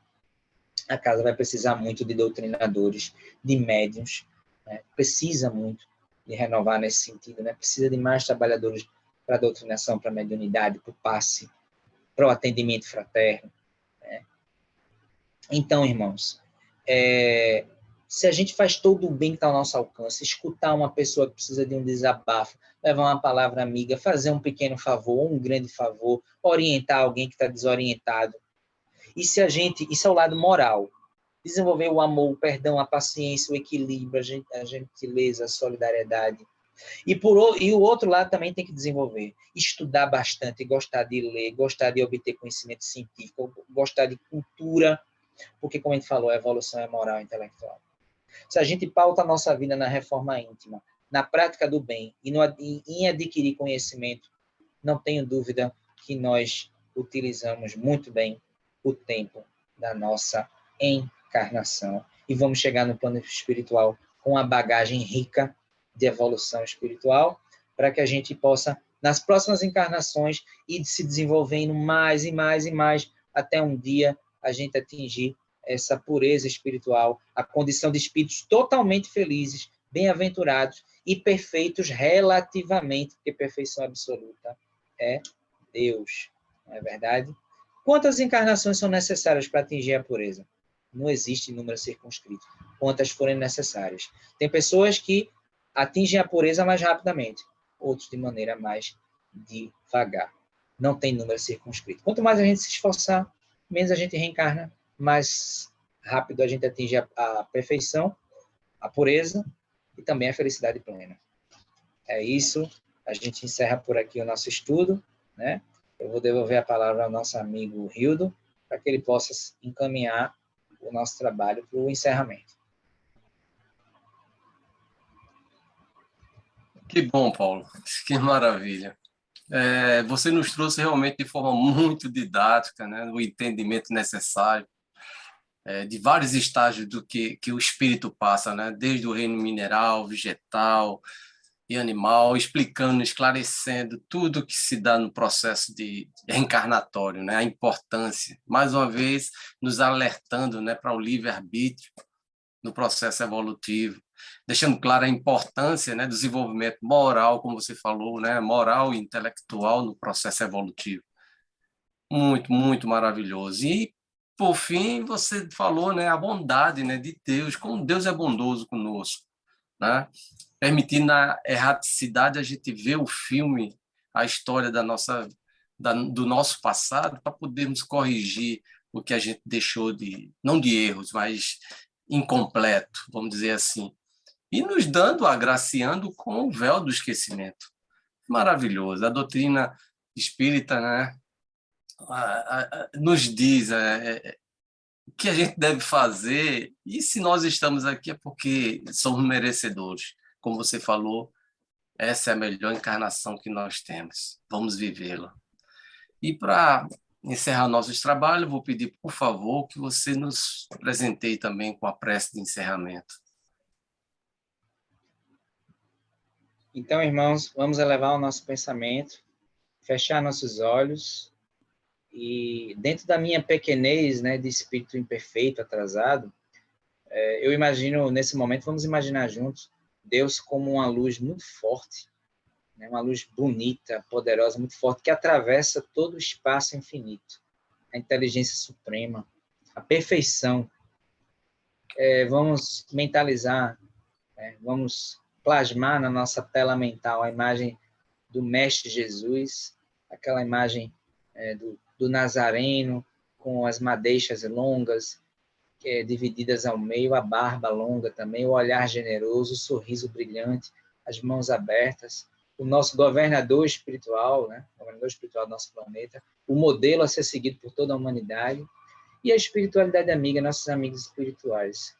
A casa vai precisar muito de doutrinadores, de médiums. Né? Precisa muito de renovar nesse sentido. Né? Precisa de mais trabalhadores para a doutrinação, para a mediunidade, para o passe, para o atendimento fraterno. Né? Então, irmãos, se a gente faz todo o bem que está ao nosso alcance, escutar uma pessoa que precisa de um desabafo, levar uma palavra amiga, fazer um pequeno favor, um grande favor, orientar alguém que está desorientado, E se a gente, isso é o lado moral, desenvolver o amor, o perdão, a paciência, o equilíbrio, a gentileza, a solidariedade. E o outro lado também tem que desenvolver, estudar bastante, gostar de ler, gostar de obter conhecimento científico, gostar de cultura, porque, como a gente falou, a evolução é moral e intelectual. Se a gente pauta a nossa vida na reforma íntima, na prática do bem e em adquirir conhecimento, não tenho dúvida que nós utilizamos muito bem o tempo da nossa encarnação e vamos chegar no plano espiritual com uma bagagem rica de evolução espiritual, para que a gente possa, nas próximas encarnações, ir se desenvolvendo mais e mais e mais, até um dia a gente atingir essa pureza espiritual, a condição de espíritos totalmente felizes, bem-aventurados e perfeitos relativamente, porque perfeição absoluta é Deus, não é verdade? Quantas encarnações são necessárias para atingir a pureza? Não existe número circunscrito. Quantas forem necessárias. Tem pessoas que atingem a pureza mais rapidamente, outros de maneira mais devagar. Não tem número circunscrito. Quanto mais a gente se esforçar, menos a gente reencarna, mais rápido a gente atinge a perfeição, a pureza e também a felicidade plena. É isso. A gente encerra por aqui o nosso estudo, né? Eu vou devolver a palavra ao nosso amigo Hildo, para que ele possa encaminhar o nosso trabalho para o encerramento. Que bom, Paulo. Que maravilha. Você nos trouxe realmente de forma muito didática, né, o entendimento necessário de vários estágios do que o espírito passa, né, desde o reino mineral, vegetal e animal, explicando, esclarecendo tudo que se dá no processo de reencarnatório, né, a importância, mais uma vez, nos alertando, né, para o livre-arbítrio no processo evolutivo, deixando clara a importância, né, do desenvolvimento moral, como você falou, né, moral e intelectual no processo evolutivo. Muito, muito maravilhoso. E, por fim, você falou, né, a bondade, né, de Deus, como Deus é bondoso conosco, né? Permitindo na erraticidade a gente ver o filme, a história do nosso passado, para podermos corrigir o que a gente deixou não de erros, mas incompleto, vamos dizer assim, e nos dando, agraciando com o véu do esquecimento. Maravilhoso. A doutrina espírita, né, nos diz o que a gente deve fazer, e se nós estamos aqui é porque somos merecedores. Como você falou, essa é a melhor encarnação que nós temos. Vamos vivê-la. E para encerrar nossos trabalhos, vou pedir, por favor, que você nos presenteie também com a prece de encerramento. Então, irmãos, vamos elevar o nosso pensamento, fechar nossos olhos e, dentro da minha pequenez, né, de espírito imperfeito, atrasado, eu imagino, nesse momento, vamos imaginar juntos Deus como uma luz muito forte, né, uma luz bonita, poderosa, muito forte, que atravessa todo o espaço infinito, a inteligência suprema, a perfeição. Vamos mentalizar, vamos plasmar na nossa tela mental a imagem do Mestre Jesus, aquela imagem do Nazareno, com as madeixas longas, divididas ao meio, a barba longa também, o olhar generoso, o sorriso brilhante, as mãos abertas, o nosso governador espiritual, né? O governador espiritual do nosso planeta, o modelo a ser seguido por toda a humanidade, e a espiritualidade amiga, nossos amigos espirituais.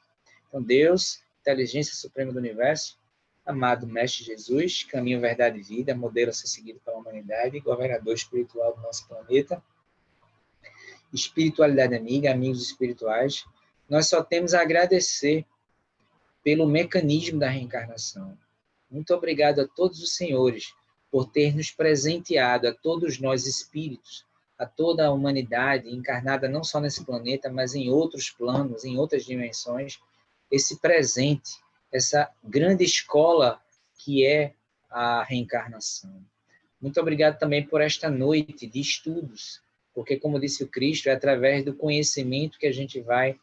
Então, Deus, inteligência suprema do universo, amado Mestre Jesus, caminho, verdade e vida, modelo a ser seguido pela humanidade, governador espiritual do nosso planeta, espiritualidade amiga, amigos espirituais, nós só temos a agradecer pelo mecanismo da reencarnação. Muito obrigado a todos os senhores por ter nos presenteado, a todos nós espíritos, a toda a humanidade encarnada não só nesse planeta, mas em outros planos, em outras dimensões, esse presente, essa grande escola que é a reencarnação. Muito obrigado também por esta noite de estudos, porque, como disse o Cristo, é através do conhecimento que a gente vai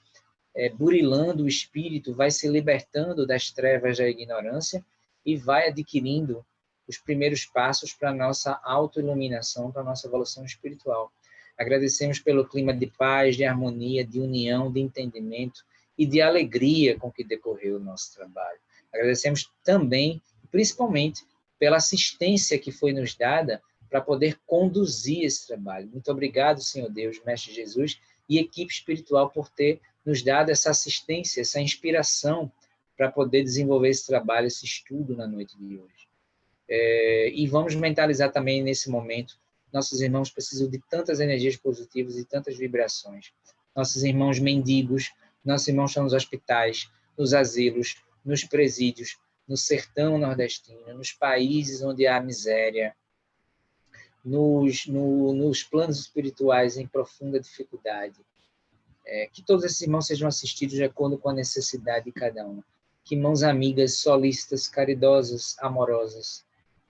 burilando o espírito, vai se libertando das trevas da ignorância e vai adquirindo os primeiros passos para a nossa autoiluminação, para a nossa evolução espiritual. Agradecemos pelo clima de paz, de harmonia, de união, de entendimento e de alegria com que decorreu o nosso trabalho. Agradecemos também, principalmente, pela assistência que foi nos dada para poder conduzir esse trabalho. Muito obrigado, Senhor Deus, Mestre Jesus, e equipe espiritual por ter nos dado essa assistência, essa inspiração para poder desenvolver esse trabalho, esse estudo na noite de hoje. E vamos mentalizar também nesse momento, nossos irmãos precisam de tantas energias positivas e tantas vibrações. Nossos irmãos mendigos, nossos irmãos estão nos hospitais, nos asilos, nos presídios, no sertão nordestino, nos países onde há miséria, nos planos espirituais em profunda dificuldade. Que todos esses irmãos sejam assistidos de acordo com a necessidade de cada um. Que mãos amigas, solícitas, caridosas, amorosas,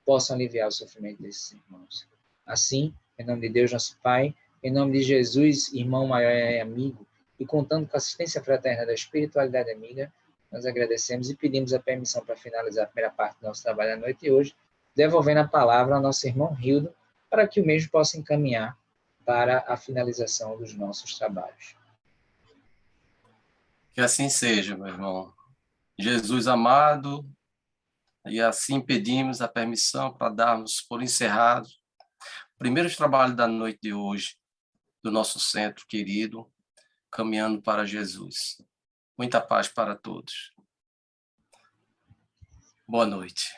possam aliviar o sofrimento desses irmãos. Assim, em nome de Deus, nosso Pai, em nome de Jesus, irmão maior e amigo, e contando com a assistência fraterna da espiritualidade amiga, nós agradecemos e pedimos a permissão para finalizar a primeira parte do nosso trabalho à noite de hoje, devolvendo a palavra ao nosso irmão Rildo, para que o mesmo possa encaminhar para a finalização dos nossos trabalhos. Que assim seja, meu irmão. Jesus amado, e assim pedimos a permissão para darmos por encerrado o primeiro trabalho da noite de hoje, do nosso centro querido, Caminhando para Jesus. Muita paz para todos. Boa noite.